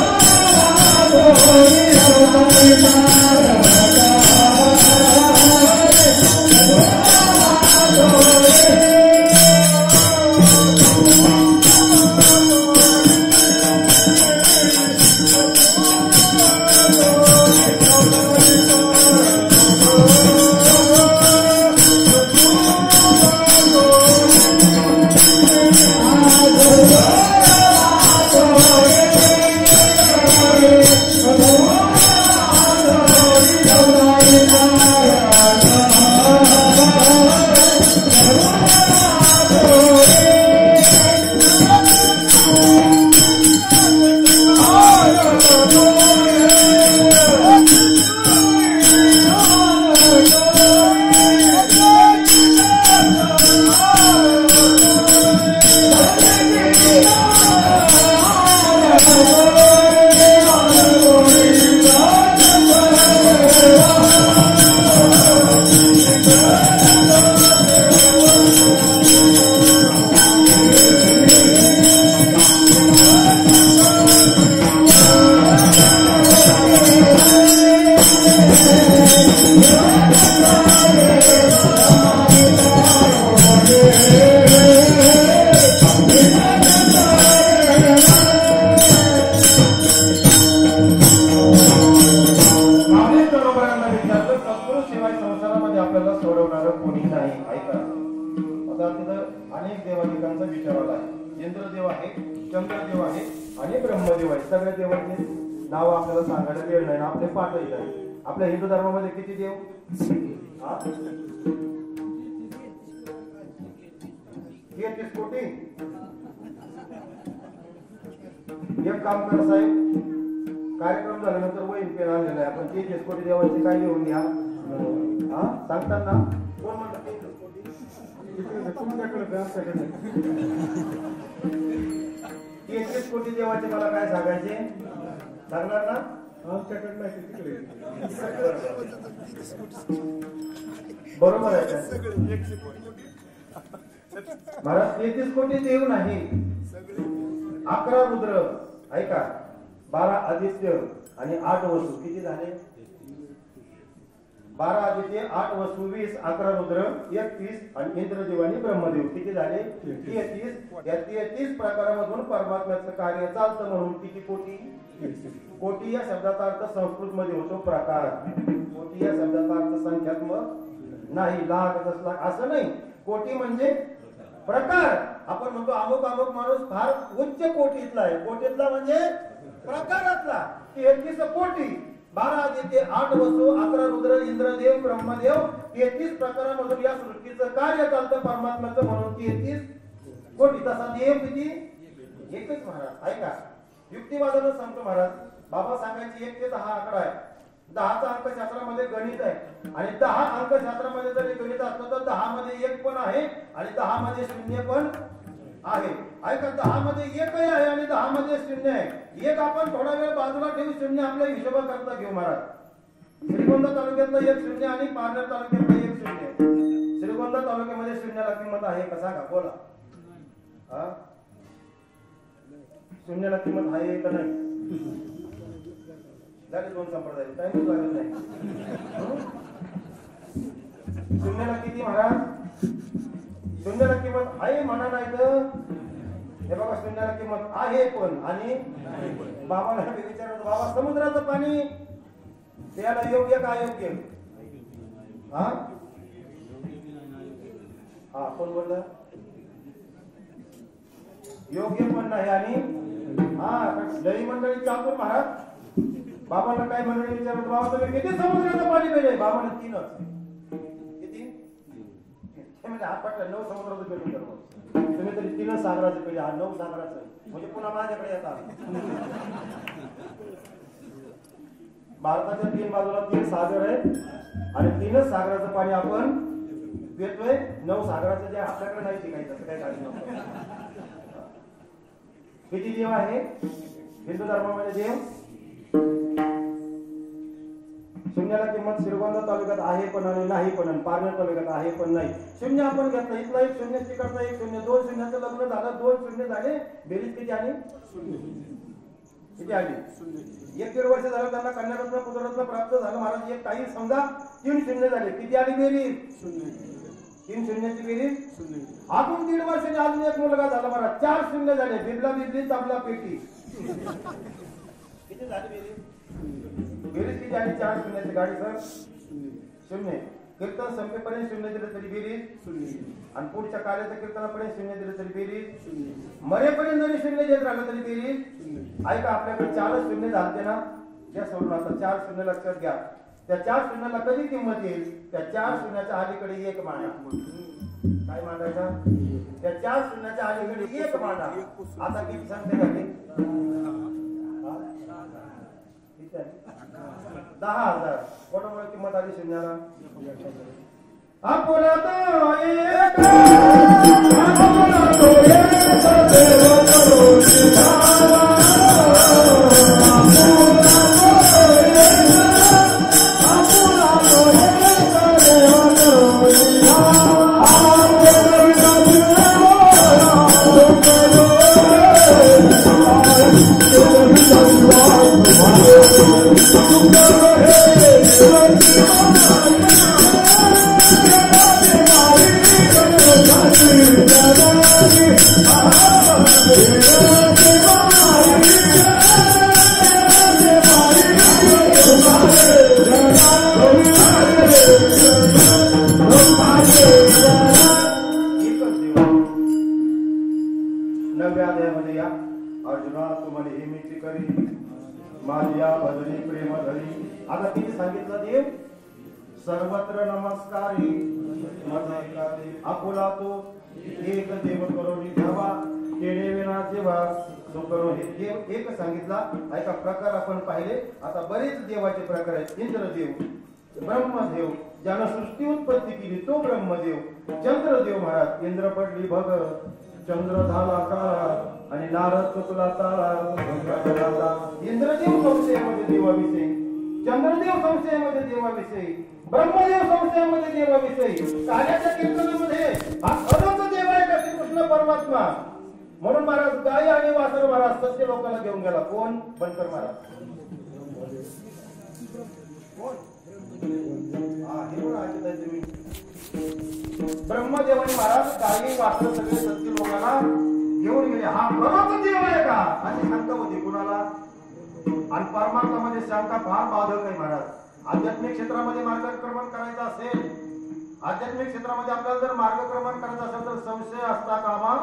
आपल्याला सोडवणारं कोणी नाही. ऐका, आता तिथं अनेक देवादिकांचा विचार आला आहे. इंद्रदेव आहे, चंद्रदेव आहे आणि ब्रह्मदेव आहे. सगळ्या देवांचे नाव आपल्याला सांगायला वेळ नाही, आपले पाठही नाही. आपल्या हिंदू धर्मामध्ये किती देव? 33 कोटी. एक काम करा साहेब, कार्यक्रम झाल्यानंतर वहीन पेन आलेला आहे. आपण 33 कोटी देवांचे काय लिहून घ्या. सांगतात ना, कोण म्हणतात 33 कोटी? तुमच्याकडे 33 कोटी देवाचे मला काय सांगायचे? सांगणार ना? आमच्याकडे नाही, तिकडे बरोबर आहे. महाराज 33 कोटी देव नाही, 11 रुद्र. ऐका, 12 आदित्य आणि 8 वसु. किती झाले? 12 आदित्य, 8 वसु, 20, 11 रुद्र, 31 आणि इंद्रदेव आणि ब्रह्मदेव. किती झाले? 33. या 33 प्रकारामधून परमात्म्याचं कार्य चालतं. म्हणून किती कोटी? कोटी या शब्दाचा अर्थ संस्कृत मध्ये होतो प्रकार. कोटी या शब्दाचा अर्थ संख्यात्मक नाही, लाख, दशलाख असं नाही. कोटी म्हणजे प्रकार. आपण म्हणतो अमुक अमुक माणूस फार उच्च कोटीतला आहे. कोटीतला म्हणजे प्रकारातला. 33 कोटी, 12 आदित्य, 8 वसु, 11 रुद्र, इंद्रदेव, ब्रह्मदेव. 33 प्रकारामधून या सृष्टीचं कार्य चालतं परमात्म्याचं. म्हणून 33 कोटी. तसा देव किती? एकच महाराज. ऐका, युक्तिवादानं सांगतो महाराज. बाबा सांगायचे 1 ते 10 आकडा आहे. 10चा अंकशास्त्रामध्ये गणित आहे आणि 10 अंकशास्त्रामध्ये जरी गणित असलं तर 10 मध्ये 1 पण आहे आणि 10 मध्ये 0 पण आहे. ऐका, 10 मध्ये 1 आहे आणि 10 मध्ये 0 आहे. 1 आपण थोडा वेळ बाजूला ठेवू, 0 आपल्या हिशोबाकरता घेऊ महाराज. श्रीगोंदा तालुक्यातलं 1 0 आणि पारनेर तालुक्यातलं 1 0. श्रीगोंदा तालुक्यामध्ये 0ला किंमत आहे का सांगा? बोला. 0ला किंमत आहे का नाही? झाले 2 संप्रदाय, टाइम लागत नाही. 0ला किती महाराज? 0ला किंमत आहे म्हणा, नाही तर हे बघा 0ला किंमत आहे पण आणि बाबाला विचारलं, बाबा समुद्राचं पाणी त्याला योग्य का अयोग्य? हा कोण बोललं? योग्य पण नाही आणि लई मंडळी चालतो महाराज. बाबाला काय मंडळी विचारत, बाबा तुम्ही किती समुद्राचं पाणी पेले? बाबाने 3च. किती? म्हणजे 9 समुद्राचं पेलं करतो तुम्ही, तरी 3च सागराचं पेले. 9 सागराचं म्हणजे पुन्हा माझ्याकडे येतात. भारताच्या 3 बाजूला 3 सागर आहेत आणि 3च सागराचं पाणी आपण पितोय. 9 सागराचं जे आपल्याकडे नाही शिकायचं असं काही काळजी नको. किती देव आहे हिंदू धर्मामध्ये? देव 0ला किंमत श्रीगोंदा तालुक्यात आहे पण आणि नाही पण, आणि पारनेर तालुक्यात आहे पण नाही. 0 आपण घेतलं, इथला 1 0, तिकडचा 1 0, 2 शून्याचं लग्न झालं, 2 0 झाले. बेरीज किती आली? किती आली? 1-1.5 वर्ष झालं त्यांना कन्यारत्न पुत्ररत्न प्राप्त झालं महाराज. एक काही समजा 3 0 झाले. किती आली बेरीज? 3 शून्याची बेरीज. अजून 1.5 वर्षाने अजून एक मुलगा झाला महाराज. 4 0 झाले. बिरला बिरली ताबला पेटी. किती झाली बेरीज? बेरीज किती आली? 4 शून्याची गाडी सर 0. कीर्तन संपेपर्यंत 0 दिलं तरी बेरीज 0. आणि पुढच्या कार्याच्या कीर्तनापर्यंत 0 दिलं तरी बेरीज 0. मरेपर्यंत जरी 0 देत राहिलं तरी बेरीज 0. ऐका, आपल्याकडे 4 0 झालते ना, त्या सोडून आता 4 0 लक्षात घ्या. त्या 4 0ला कधी किंमत येईल? त्या 4 0च्या अलीकडे 1 मांडा. काय मांडायचा? त्या 4 0च्या अलीकडे 1 मांडा. आता किती संख्या झाली? 10,000. कोणामुळे किंमत आली 0ला? आपला तो एक आलिया भजनी प्रेम धरी. आता तिने सांगितलं देव सर्वत्र नमस्कारी आपुला तो एक देव करून घ्यावा केले विना जेव्हा तो करो. हे देव एक सांगितला. ऐका प्रकार आपण पाहिले. आता बरेच देवाचे प्रकार आहेत. इंद्रदेव, ब्रह्मदेव, ज्यानं सृष्टी उत्पत्ती केली तो ब्रह्मदेव. चंद्रदेव महाराज, इंद्र पडली भग चंद्र झाला काळा आणि नारद तुला ताळा. इंद्रदेव संशयामध्ये देवाविषयी, चंद्रदेव संशयामध्ये देवाविषयी, ब्रह्मदेव संशयामध्ये देवाविषयी. काल्याच्या कीर्तनामध्ये हा अनंत देव आहे का श्रीकृष्ण परमात्मा. म्हणून महाराज गाय आणि वासर महाराज सत्य लोकांना घेऊन गेला. कोण? बनकर महाराज. कोण? ब्रह्मदेवानी महाराज गायी वासर सगळे सत्य लोकांना घेऊन गेले. हा खरोखर देव आहे का अशी शंका होती कुणाला. आणि परमार्थामध्ये शंका फार बाधक आहे महाराज. आध्यात्मिक क्षेत्रामध्ये मार्गक्रमण करायचं असेल, आध्यात्मिक क्षेत्रामध्ये आपल्याला जर मार्गक्रमण करायचं असेल तर संशय असता कामा.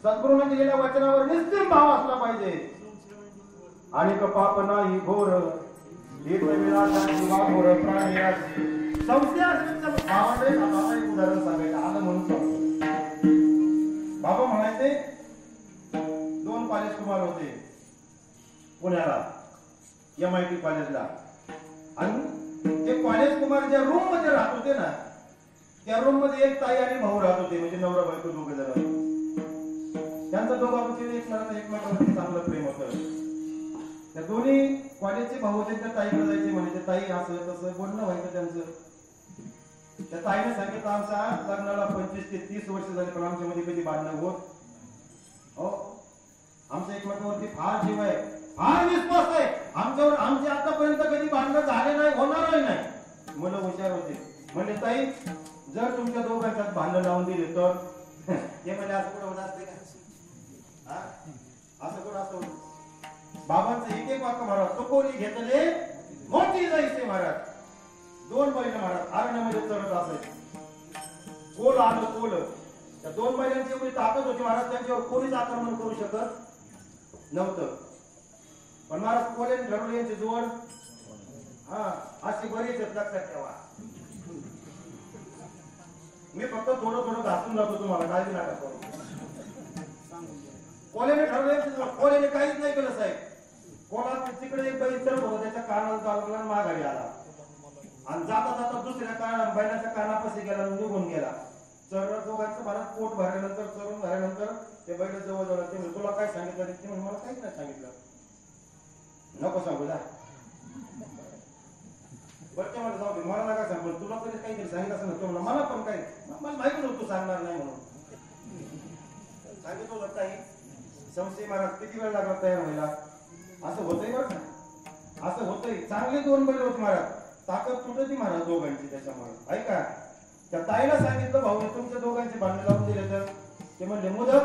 सद्गुरूने दिलेल्या वचनावर निश्चित भाव असला पाहिजे. आणि पाप नाही घोर एक घोर प्राणी संशय असेल तर भावाने बाबा एक उदाहरण सांगायचं आलं म्हणून. बाबा म्हणायचे दोन कॉलेज कुमार होते पुण्याला MIT कॉलेजला. आणि ते कॉलेज कुमार ज्या रूम मध्ये राहत होते ना त्या रूम मध्ये एक ताई आणि भाऊ राहत होते. म्हणजे नवरा बायको दोघे जण. त्यांचं दोघांचे एकमेकांवरती चांगलं प्रेम होतं. त्या दोन्ही कॉलेजचे भाऊ होते. त्या ताईकडे जायचे म्हणायचे ताई असं तसं बोलणं व्हायचं त्यांचं. त्या ताईने सांगितलं आमच्या लग्नाला 25 ते 30 वर्ष झाले पण आमच्या मध्ये कधी भांडणं होत. हो आमच्या एकमेकांवरती फार जीव आहे, फार विश्वास आहे आमच्यावर. आमचे आतापर्यंत कधी भांडणं झाले नाही, होणारही नाही. मुलं हुशार होते. म्हणजे ताई जर तुमच्या दोघांच्यात भांडण लावून दिले तर ते म्हणजे असं कुठं होत असते का? असं कुठं असतं. बाबांचं एक वाक्य महाराज चुकवली घेतले मोठी जायचे महाराज. दोन बैल महाराज अरण्यामध्ये चढत असायचे. कोल आलं कोल. त्या दोन बैलांची एवढी ताकद होती महाराज त्यांच्यावर कोणीच आक्रमण करू शकत नव्हतं. पण महाराज कोल्याने ठरवले यांची जोड अशी बरीच लक्षात ठेवा. मी फक्त थोडं थोडं घासून जातो तुम्हाला काळजी नका करू. कोल्याने ठरवले कोल्याने काहीच नाही केलं साहेब. कोणाला तिकडे एक बैल चढत होता त्याच्या कानाला चालवला माघारी आला आणि जाता जाता दुसऱ्या बैलाच्या कानापाशी गेला निघून गेला. चढ दोघांचं भारत पोट भरल्यानंतर चढून भरल्यानंतर ते बैल जवळ जवळ ते तुला काय सांगितलं ते म्हणजे मला काहीच नाही सांगितलं. नको सांगू जा बरं मला जाऊ दे मला नका सांगू. तुला तरी काहीतरी सांगितलं असं नव्हतं मला पण काही मला माहिती नव्हतं तू सांगणार नाही म्हणून सांगितलं होतं. काही संशय महाराज किती वेळ लागला तयार व्हायला. असं होतंय बरं का, असं होतंय. चांगले दोन बैल होते महाराज. ताकद तुटती महाराज दोघांची. त्याच्यामुळे ऐका त्या ताईला सांगितलं भाऊ तुमच्या दोघांचे भांडण लावून दिले तर ते म्हणले मुदत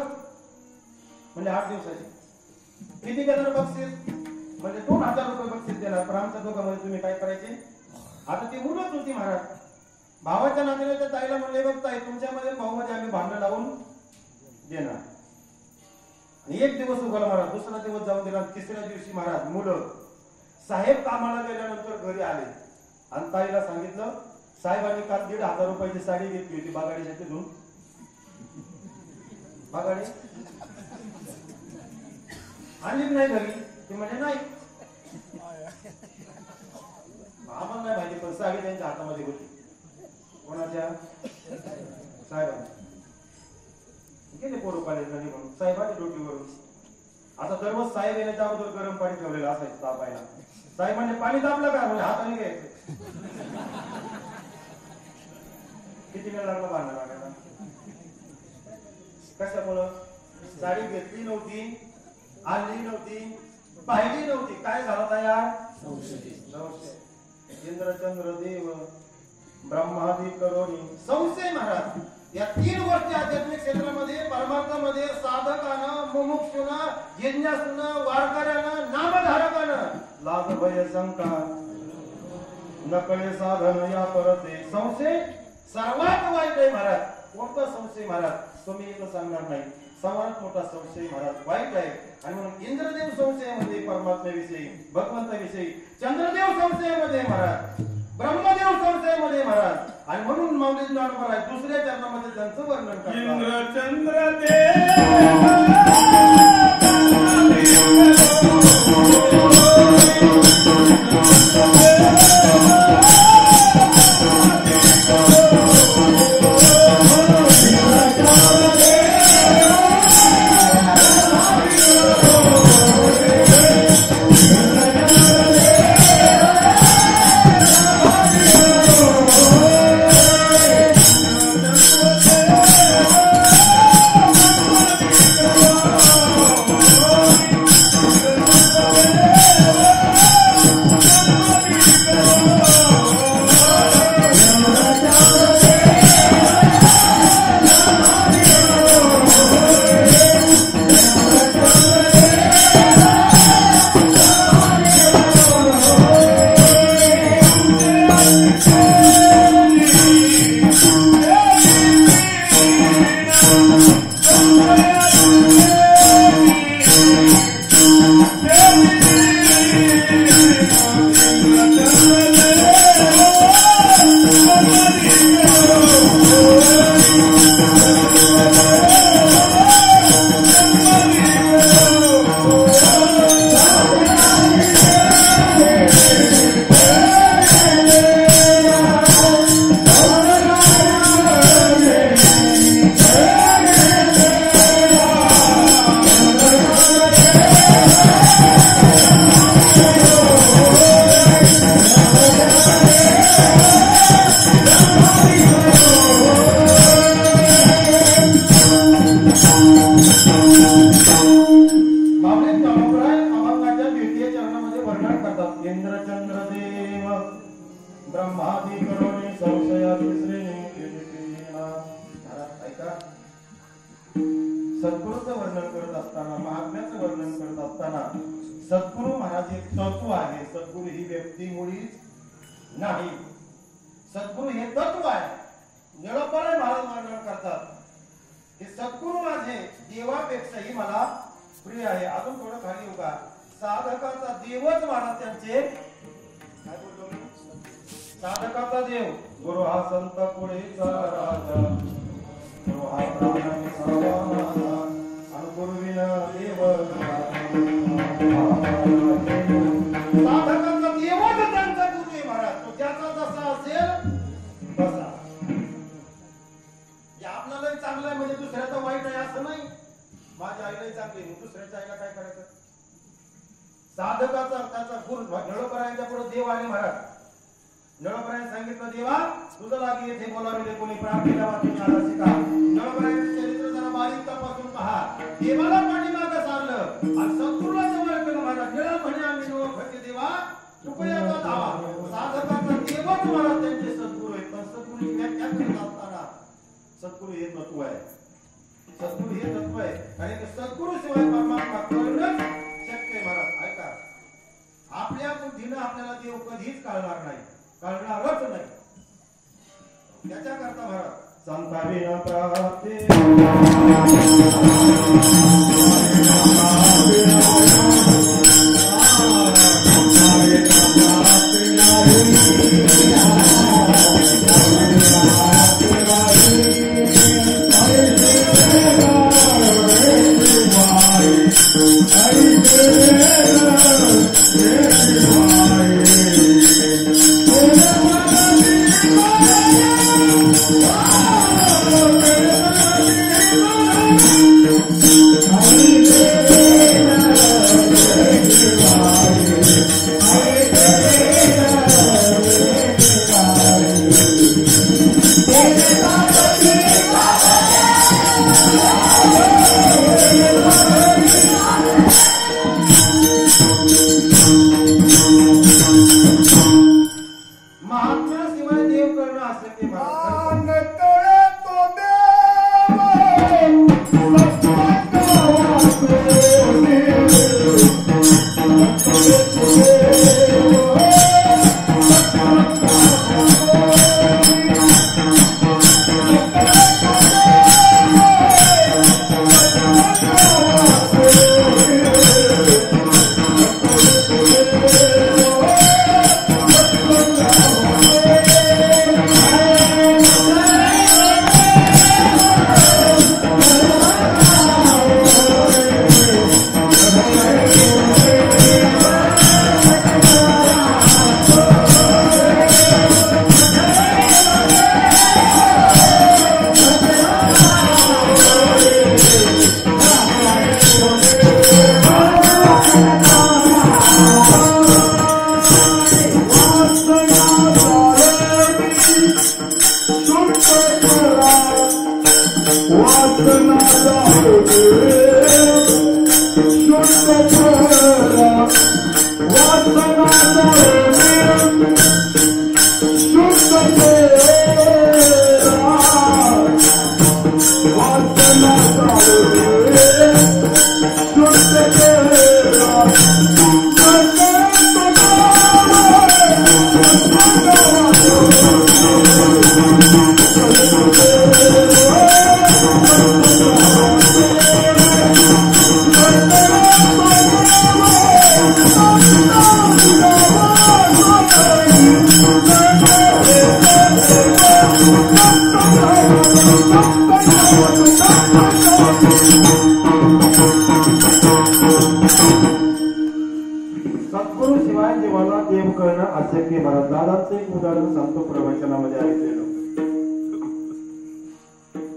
म्हणजे 8 दिवसाची. किती देणार बक्षीस म्हणजे 2000 रुपये बक्षीस देणार. पण आमच्या दोघांमध्ये तुम्ही काय करायचे. आता ती मुलच होती महाराज. भावाच्या नात्याने त्या ताईला म्हणले बघ ताई तुमच्यामध्ये भाऊमध्ये आम्ही भांडण लावून देणार. आणि एक दिवस उघडला महाराज. दुसरा दिवस जाऊन दिला. तिसऱ्या दिवशी महाराज मुलं साहेब कामाला गेल्यानंतर घरी आले आणि ताईला सांगितलं साहेबांनी काल 1500 रुपयाची साडी घेतली होती बागाडीच्या तिथून. बागाडी आणली नाही घरी. ते म्हणजे नाही आम्हाला नाही माहिती पण साडी त्यांच्या हातामध्ये होती. कोणाच्या? साहेबांच्या. गेले पोरं कॉलेजला निघून साहेबांच्या ड्युटीवरून. आता दररोज साहेब येण्याच्या अगोदर गरम पाणी ठेवलेलं असायचं तापायला. साहेबांनी पाणी तापलं का म्हणजे हाताने घ्यायचं. किती वेळ लागला भांडण लागायला. कशामुळं साडी घेतली नव्हती, आणली नव्हती, पाहिली नव्हती. काय झालं तयार इंद्रचंद्र देव ब्रह्मादी करोनी संशय महाराज. या 3 गोष्टी आध्यात्मिक क्षेत्रामध्ये परमार्थामध्ये साधकानं मुमुक्षुनं जिज्ञासूनं वारकऱ्यानं नामधारकानं लाज भय शंका नकळे साधन या परते. संशय सर्वात वाईट आहे महाराज. कोणता संशय महाराज तुम्ही इथं सांगणार नाही. सर्वात मोठा संशय महाराज वाईट आहे. आणि म्हणून इंद्रदेव संशयामध्ये परमात्म्याविषयी, भगवंताविषयी, चंद्रदेव संशयामध्ये महाराज, ब्रह्मदेव संशयामध्ये महाराज. आणि म्हणून माऊली ज्ञानोबा आहे दुसऱ्या चरणामध्ये त्यांचं वर्णन करतात.
इंद्र चंद्रदेव
सद्गुरूचं वर्णन करत असताना, महात्म्याचं वर्णन करत असताना सद्गुरू महाराज एक तत्व आहे. सद्गुरू ही व्यक्ती मुळीच नाही. सद्गुरू हे तत्व आहे. निळोपराय महाराज वर्णन करतात की सद्गुरू माझे देवापेक्षाही मला प्रिय आहे. अजून थोडं खाली येऊ का? साधकाचा देवच महाराज त्यांचे काय बोलतो मी? साधकाचा देव गुरु हा संत पुढेचा राजा, गुरु हा प्राण सर्व माझा, आणि गुरुविना देव साधकाचा देवच त्यांचा गुरु आहे महाराज. तो त्याचा जसा असेल तसा. आपल्यालाही चांगलं आहे म्हणजे दुसऱ्याचं वाईट आहे असं नाही. माझ्या आईलाही चांगली आहे, दुसऱ्याच्या आईला काय करायचं? साधकाचा त्याचा गुरु नळोपरायांच्या पुढे देव आले महाराज. नळोपरायांनी सांगितलं देवा तुझं लागी येथे बोलाविले कोणी प्रार्थनेला वाचून आला शिका. नळोपरायांचं चरित्र जरा बारीक तपासून पहा. देवाला पाठीमागं सारलं आणि सद्गुरूला जवळ केलं महाराज. निळा म्हणे आम्ही नळ भटे देवा कृपयाचा धावा. साधकाचा देवच महाराज त्यांचे सद्गुरू आहेत. पण सद्गुरूची व्याख्या करत असताना सद्गुरू हे तत्व आहे. सद्गुरू हे तत्व आहे. आणि सद्गुरू शिवाय परमात्मा कळणंच शक्य आहे महाराज. ऐका, आपल्या बुद्धीनं आपल्याला देव कधीच कळणार नाही, कळणारच नाही. त्याच्याकरता महाराज संताविना प्राप्ती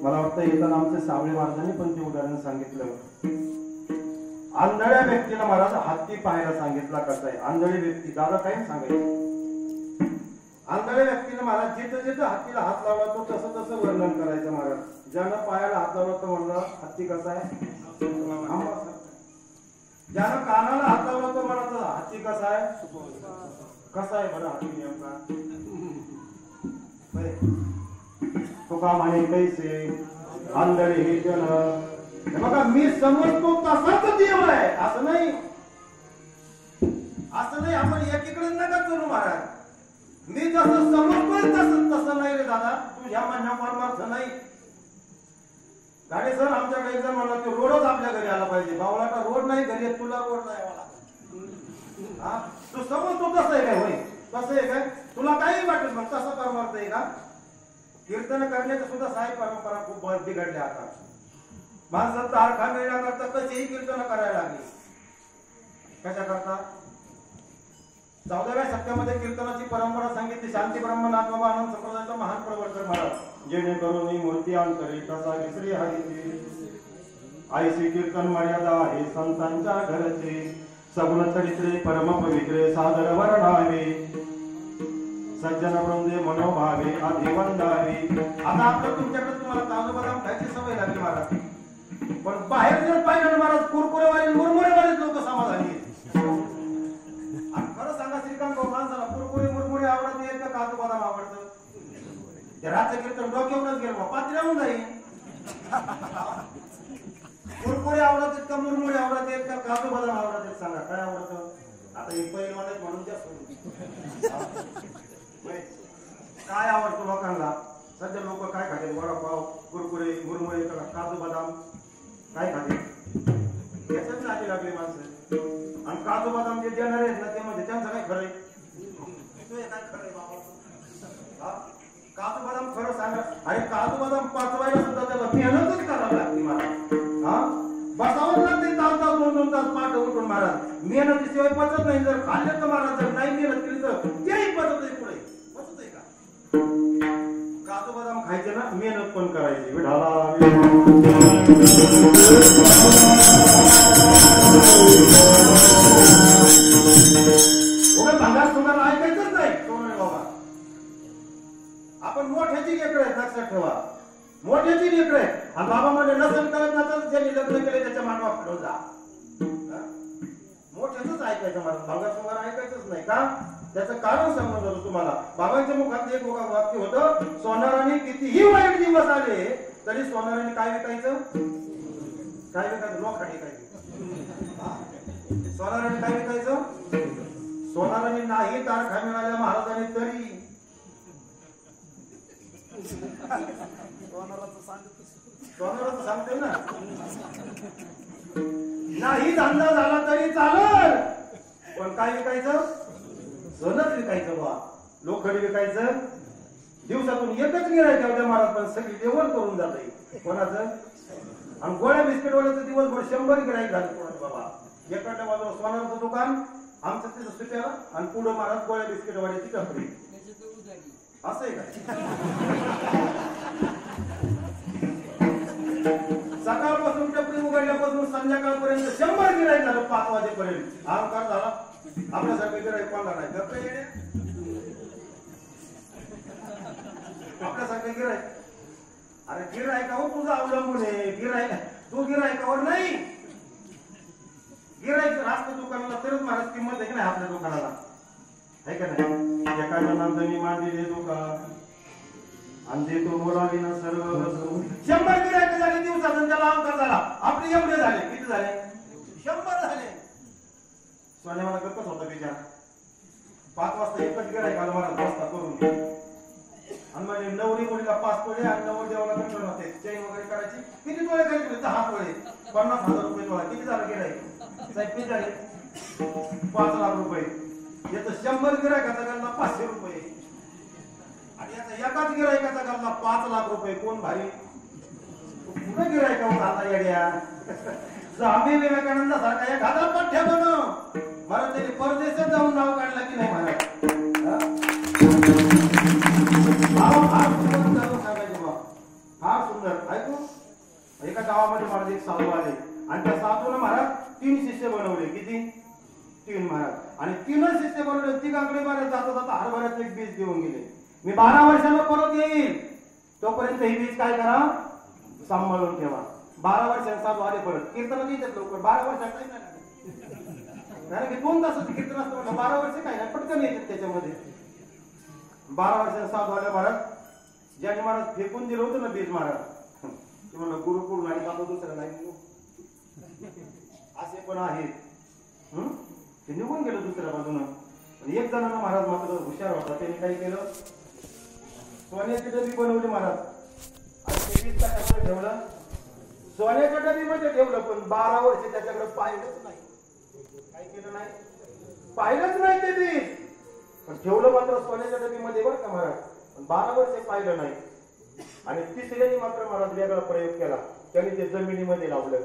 मला वाटतं येताना आमचे सावळे महाराजांनी पण ते उदाहरण सांगितलं. आंधळ्या व्यक्तीला महाराज हत्ती पाहायला सांगितला. कसं आहे आंधळी व्यक्ती दादा काय सांगायचं. आंधळ्या व्यक्तीने महाराज जिथं जिथं हत्तीला हात लावला तो तसं तसं वर्णन करायचं महाराज. ज्यानं पायाला हात लावला तो म्हणला हत्ती कसा आहे. ज्यानं कानाला हात लावला तो म्हणायचा हत्ती कसा आहे. कसा आहे बरं हत्ती नेमका. तुका म्हणे कैसे आंधळे हे जन. बघा मी समजतो तसाच देव आहे असं नाही. असं नाही आपण एकीकडे नका चलू महाराज. मी जसं समजतोय तसं नाही रे दादा. तुझ्या म्हणण्या परमार्थ नाही. गाडी सर आमच्याकडे एक जण म्हणला की रोडच आपल्या घरी आला पाहिजे. भावलाटा रोड नाही घरी तुला रोड नाही मला. तू समजतो तसं आहे काय होय. तसं आहे काय तुला काही वाटेल मग तसं परमार्थ आहे का. कीर्तन करण्याचं सुद्धा साई परंपरा खूप बिघडल्या. आता माणसं तारखा मिळण्याकरता कशीही कीर्तन करायला लागली. कशा करता 14व्या शतकामध्ये कीर्तनाची परंपरा सांगितली. शांती ब्रह्मनाथ आनंद संप्रदायाचा महान प्रवर्तक महाराज. जेणेकरून मूर्ती अंतरी कसा विसरी हरिची आईशी कीर्तन मर्यादा हे संतांच्या घरचे. सगुण चरित्रे परम पवित्रे सादर वर्णावे सज्जन वृंदे मनोभावे आधी वंदावे. आता आपलं तुमच्याकडे तुम्हाला काजू बदाम खायची सवय लागली महाराज. पण बाहेर जर पाहिलं महाराज कुरकुरेवाले मुरमुरेवाले लोक समाधानी आहेत. खरं सांगा श्रीकांत भाऊ माणसाला कुरकुरे मुरमुरे आवडत येत का काजू बदाम आवडतं. त्या रातचं कीर्तन डोक्यावरच गेलं पात्री राहून जाईल. कुरकुरे आवडत आहेत का मुरमुरे आवडत आहेत का काजू बदाम आवडत आहेत. सांगा काय आवडतं. आता हे पहिलं म्हणत म्हणून जास्त काय आवडतं लोकांना. सध्या लोक काय खाते वडापाव कुरकुरे मुरमुरे काजू बदाम काय खाते. याच्याच नादी लागले माणसं. आणि काजू बदाम जे देणार आहेत ना ते म्हणजे त्यांचं काय खरंय. काय खरंय बाबा. काजू बदाम खरं सांगा. अरे काजू बदाम पाचवायला सुद्धा त्याला मेहनतच करावी लागते महाराज. बसावंच लागते तास 2-2 तास पाठ उठून महाराज. मेहनतीशिवाय पचत नाही. जर खाल्ले तर महाराज जर नाही मेहनत केली तर तेही पचत आहे. पुढे पचत आहे का. काजू बदाम खायचे ना मेहनत पण करायची. विठाला भांगार तुम्हाला ऐकायचंच नाही. सोनळे बाबा आपण मोठ्याची लेकरं आहेत लक्षात ठेवा. मोठ्याची लेकरं आहे. आणि बाबा म्हणजे नसेल करत ना तर ज्यांनी लग्न केले त्याच्या मांडवा फाडून जा. मोठ्याच ऐकायचं मला. भांगार तुम्हाला ऐकायचंच नाही का. त्याचं कारण सांगून जातो तुम्हाला. बाबांच्या मुखात एक वाक्य होतं. सोनाराने कितीही वाईट दिवस आले तरी सोनाराने काय विकायचं. काय विकायचं लोखंड विकायचं. सोनाराने काय विकायचं. सोनाराने नाही तारखा मिळाल्या महाराजांनी तरी सोनाराचं सांगते ना. नाही धंदा झाला तरी चालल पण काय विकायचं. सोनच विकायचं बा. लोखंड विकायचं. दिवसातून एकच गिऱ्हाईक ठेवल्या महाराज पण सगळी लेवल करून जाते कोणाचं. आणि गोळ्या बिस्किटवाल्याचं दिवसभर 100 गिऱ्हाईक झाले कोणाचं बाबा. एकडल्या बाजूला सोनाराचं दुकान आमचं तिथं सुट्याला आणि पुढं महाराज गोळ्या बिस्किटवाल्याची टपरी. असं आहे का. सकाळपासून टपरी उघडल्यापासून संध्याकाळपर्यंत 100 गिऱ्हाईक झालं 5 वाजेपर्यंत. अहंकार झाला. आपल्यासारखं गिऱ्हाईक कोणाला नाही. आपल्यासारखं गिरायक. अरे गिरायकावर तुझं अवलंबून आहे. तू गिरायकावर नाही. गिरायक रास्त दुकानाला तरच महाराज किंमत आहे की नाही आपल्या दुकानाला, आहे का नाही? एखाद्या नांदणी मांदिले दुकान आणि तो बोलावी ना सर्व 100 गिरायक झाले दिवसात, त्याला अंतर झाला. आपले एवढे झाले, किती झाले? 100 झाले. सोन्या मला गप्पच होता बिचार. 5 वाजता एकच गिरायक आलं मला वाजता करून, आणि म्हणजे नवरी मुलीला 5 तोळे आणि नवर देवाला कंट्रोल होते. चैन वगैरे करायची. किती तोळे करायचे? 10 तोळे, 50,000 रुपये तोळा. किती झालं गिरायक? साहेब किती झाले? 5 लाख रुपये. याचं 100 गिरायकाचा गल्ला 500 रुपये, आणि याचा एकाच गिरायकाचा गल्ला 5 लाख रुपये. कोण भारी? पुढे गिरायकावर आता येड्या. स्वामी विवेकानंद सारखा एखादा पठ्य बनव महाराज. त्याने परदेशात जाऊन नाव काढलं की नाही महाराज? फार सुंदर. ऐकू, एका गावामध्ये महाराज एक साधू आले, आणि त्या साधूला महाराज 3 शिष्य बनवले. किती? 3 महाराज. आणि 3 शिष्य बनवले. तिघाकडे महाराज जाता जाता हरभऱ्याचं एक बीज देऊन गेले. मी 12 वर्षांना परत येईल, तोपर्यंत ही बीज काय करा? सांभाळून ठेवा. 12 वर्षांनी साधू आले परत. कीर्तन देतात लवकर. 12 वर्षात काही नाही, कारण की 2 तासाचं कीर्तन असतं म्हटलं. 12 वर्ष काय नाही, पटकन येतात त्याच्यामध्ये. 12 वर्षांनी साधू आले महाराज. ज्याने महाराज फेकून दिलं होतं ना बीज महाराज, ते म्हणलं गुरुकुळ नाही बाबा, दुसरं नाही. असे पण आहेत. ते निघून गेलं दुसऱ्या बाजूनं. एक जणांना महाराज मात्र हुशार होता. त्यांनी काय केलं? सोन्याची डबी बनवली महाराज, आणि ते बीज त्याच्याकडे ठेवलं. सोन्याच्या डबीमध्ये ठेवलं, पण 12 वर्ष त्याच्याकडे पाहिलंच नाही. काय केलं नाही? पाहिलंच नाही ते बीज. पण ठेवलं मात्र सोन्याच्या डबीमध्ये बरं का महाराज, पण 12 वर्ष पाहिलं नाही. आणि तिसऱ्याने मात्र महाराज वेगळा प्रयोग केला. त्यांनी ते जमिनीमध्ये लावलं.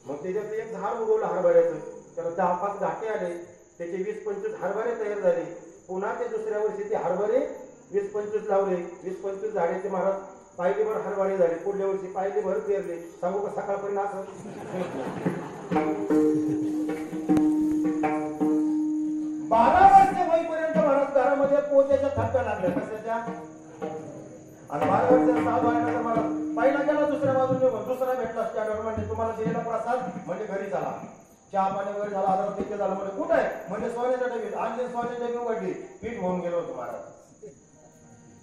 मग त्याच्यात एक झाड उगवलं हरभऱ्याचं. त्याला 10-5 घाटे आले. त्याचे 20-25 हरभरे तयार झाले. पुन्हा ते दुसऱ्या वर्षी ते हरभरे 20-25 लावले. 20-25 झाडाचे महाराज पाहिली भर हरभरे झाले. पुढल्या वर्षी पाहिली भर पेरले. सांगू का सकाळपर्यंत असं 12 वर्ष होईपर्यंत महाराज घरामध्ये पोत्याच्या थप्प्या लागल्या. कशाच्या? आणि 12 वर्षाचा साधू आहे ना महाराज. पहिला गेला दुसऱ्या बाजूने निघून, दुसरा भेटला स्टँडर्ड म्हणजे तुम्हाला दिलेला प्रसाद म्हणजे घरी झाला. चहा पाणी वगैरे झाला, आता तिथे झालं म्हणजे कुठं आहे? म्हणजे सोन्याच्या डबीत आणले. सोन्याच्या डबी उघडली, पीठ होऊन गेलो होतो महाराज.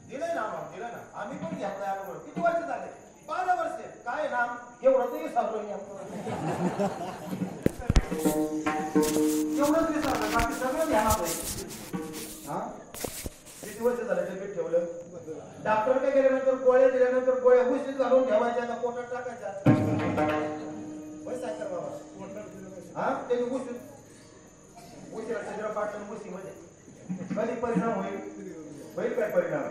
दिलंय ना आम्हाला, दिलं ना. आम्ही पण घेतलाय अनुभव. किती वर्ष झाले? 12 वर्ष. काय नाम? एवढं तरी विसरलो मी. एवढंच विसरलं, बाकी सगळं ध्यानात आहे. हा, किती वर्ष झाले डबीत ठेवलं? डॉक्टर काय केल्यानंतर गोळ्या दिल्यानंतर गोळ्या उशीत घालून ठेवायच्या, आता पोटात टाकायच्या. पैसा कर बाबा. हा, त्याची उशिरा सगळं पाठवून उशीमध्ये कधी परिणाम होईल? होईल काय परिणाम?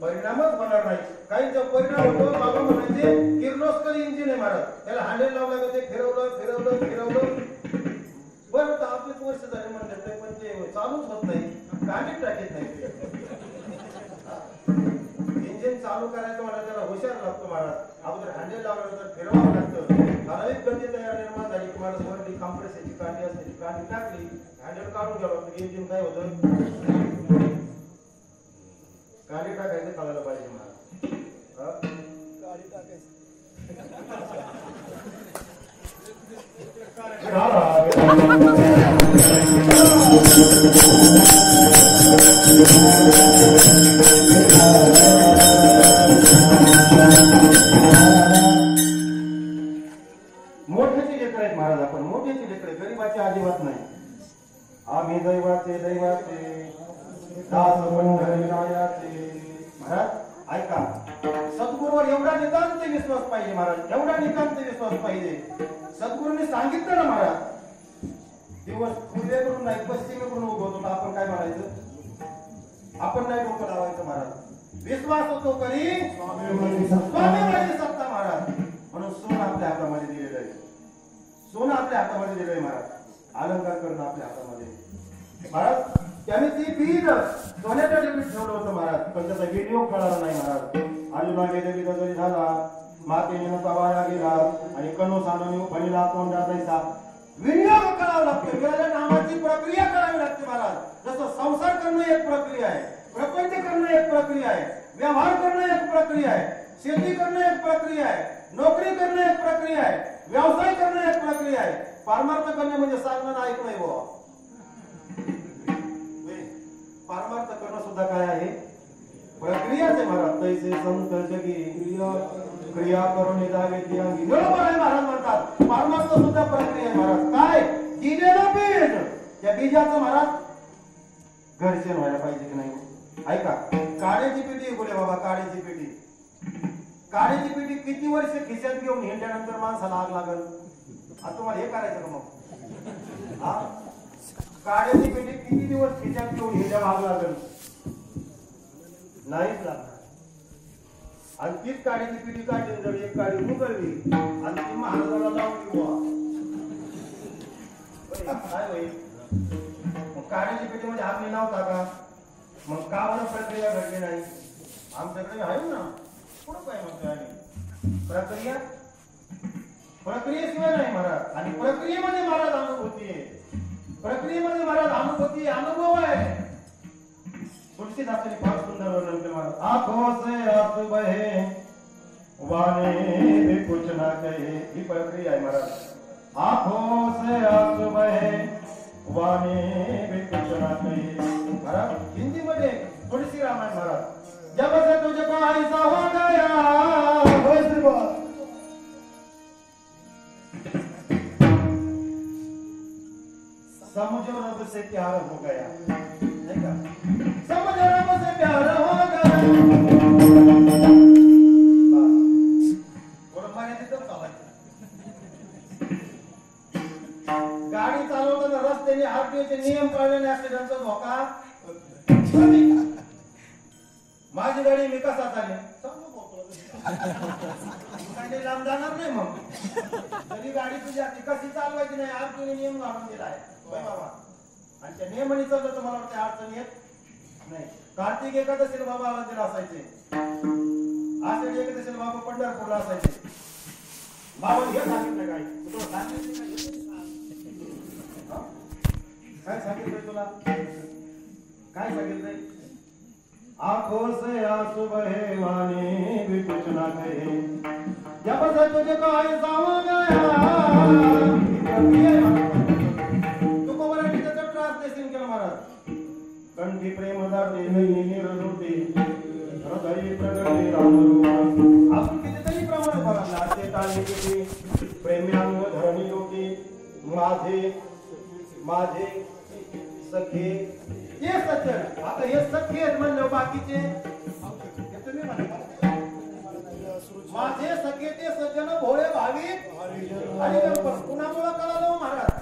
परिणामच होणार नाही. काहींचा परिणाम होतो. बाबा म्हणायचे किर्लोस्कर इंजिन आहे महाराज, त्याला हँडल लावलं का ते फिरवलं बरं तर आपलेच वर्ष झाले म्हणतात, पण ते चालूच होत नाही. गाडीत टाकीत नाही. इंजिन चालू करायचं मला त्याला हुशार लागतो महाराज. अगोदर हँडल लावलं तर फिरवावं लागतं. ठराविक गती तयार निर्माण झाली की मला वरती कॉम्प्रेसरची कांडी असते, ती कांडी टाकली, हँडल काढून गेलो की इंजिन काय होतं? कांडी टाकायचं कळायला पाहिजे मला. कांडी टाकायचं मोठ्याची लेकर आहेत महाराज. आपण मोठ्याची लेकर, गरीबाची अजिबात नाही. आम्ही दैवाचे दास पंढरीरायाचे. महाराज ऐका, सद्गुरूवर एवढा नितांत विश्वास पाहिजे महाराज, एवढा नितांत विश्वास पाहिजे. सद्गुरूंनी सांगितलं ना महाराज, दिवस पूर्वेकडून नाही पश्चिमेकडून उगवतो, तर आपण काय म्हणायचं? आपण नाही डोकं लावायचं महाराज. विश्वास होतो करी स्वामी सत्ता महाराज. म्हणून सोनं आपल्या हातामध्ये दिलेलं आहे. सोनं आपल्या हातामध्ये दिलंय महाराज. अलंकार करणं आपल्या हातामध्ये महाराज. त्याने ती बीज सोन्याच्या डबीत ठेवलं होतं महाराज, पण त्याचा विनियोग कळाला नाही महाराज. अर्जुना गेले विधा जरी झाला, मातेने वाया गेला, आणि कणू सांडून फणीला तोंडा जायचा. विनियोग करावा लागतो. वेळेला नामाची प्रक्रिया करावी लागते महाराज. जसं संसार करणं एक प्रक्रिया आहे, प्रपंच करणं एक प्रक्रिया आहे, व्यवहार करणं एक प्रक्रिया आहे, शेती करणं एक प्रक्रिया आहे, नोकरी करणं एक प्रक्रिया आहे, व्यवसाय करणं एक प्रक्रिया आहे. पारमार्थ करणे म्हणजे सांगणं ऐकणं आहे बुवा. पारमार्थ करणं सुद्धा काय आहे, प्रक्रियाच आहे महाराज. तैसे संत जगी क्रिया करून जावे ती अंगी. बरोबर आहे महाराज म्हणतात, पारमार्थ सुद्धा प्रक्रिया आहे महाराज. काय दिलेलं बीज, त्या बीजाचं महाराज घरचेन व्हायला पाहिजे की नाही. ऐका, काळ्याची पेटी बोले बाबा, काळ्याची पेटी. काळ्याची पेटी किती वर्ष खिशात घेऊन हिंडल्यानंतर माणसाला आग लागल. आता तुम्हाला हे करायचं का मग? हा, काळ्याची पेटी किती दिवस खिशात घेऊन हिंडल्यावर आग लागल? नाहीच लागणार. आणि तीच काळ्याची पेटी काढली, जर एक काळी उकळली आणि ती महाराजाला लावली बुवा, काय होईल? काळ्याची पेटी मध्ये आग नव्हता का? मग का बरं प्रक्रिया घडली नाही? आमच्याकडे आहे ना, पुढं काय म्हणतोय आम्ही? प्रक्रिया, प्रक्रियेशिवाय नाही महाराज. आणि प्रक्रियेमध्ये महाराज अनुभूती आहे, प्रक्रियेमध्ये महाराज अनुभूती अनुभव आहे. तुलसीदासांनी फार सुंदर वर्णन केलं महाराज. आंखों से आंसू बहे वाणी भी कुछ ना कहे. ही प्रक्रिया आहे महाराज. आंखों से आंसू बहे वाणी भी कुछ ना कहे. महाराज हिंदी मध्ये तुलसी रामायण महाराज. जब से तुझको ऐसा हो गया, समझो रब से प्यार हो गया. नहीं का? समझो रब से प्यार हो गया. थोडं मर्यादितच चालायचं. गाडी चालवताना रस्त्याने आरटीओचे नियम पाळल्याने ऍक्सिडेंटचा धोका कमी. माझी गाडी मी कसा चालेल काही लांब जाणार नाही. मग तरी गाडी तुझी ती कशी चालवायची नाही, आरटीओने नियम घालून दिला आहे बाबा. आणि त्या नियमाने चाललं तर मला वाटतं अडचण येत नाही. कार्तिक एकादशीला बाबा आळंदीला असायचे, आषाढी एकादशीला बाबा पंढरपूरला असायचे. बाबा हे सांगितलं काय तुला? काय सांगितलंय तुला? काय सांगितलंय? आंखों से आंसू बहे वाणी भी कुछ ना कहे. जब से तुझको ऐसा हो गया. तुको मराठीचा ट्रान्सलेशन केलं महाराज. कंठी प्रेम दाटे नाही निरलोटे हृदय प्रगटे रामरूप. आपण कितीतरी प्रमाण बघा नाते ताले किती प्रेम्यांग धरणी लोटे. माझे माझे सखे हे सज्जन. आता हे सख्य आहेत म्हणलं, बाकीचे तुम्ही म्हणा माझे सखे ते सज्जन भोळे भाविक. आणि कुणामुळे कळालं महाराज?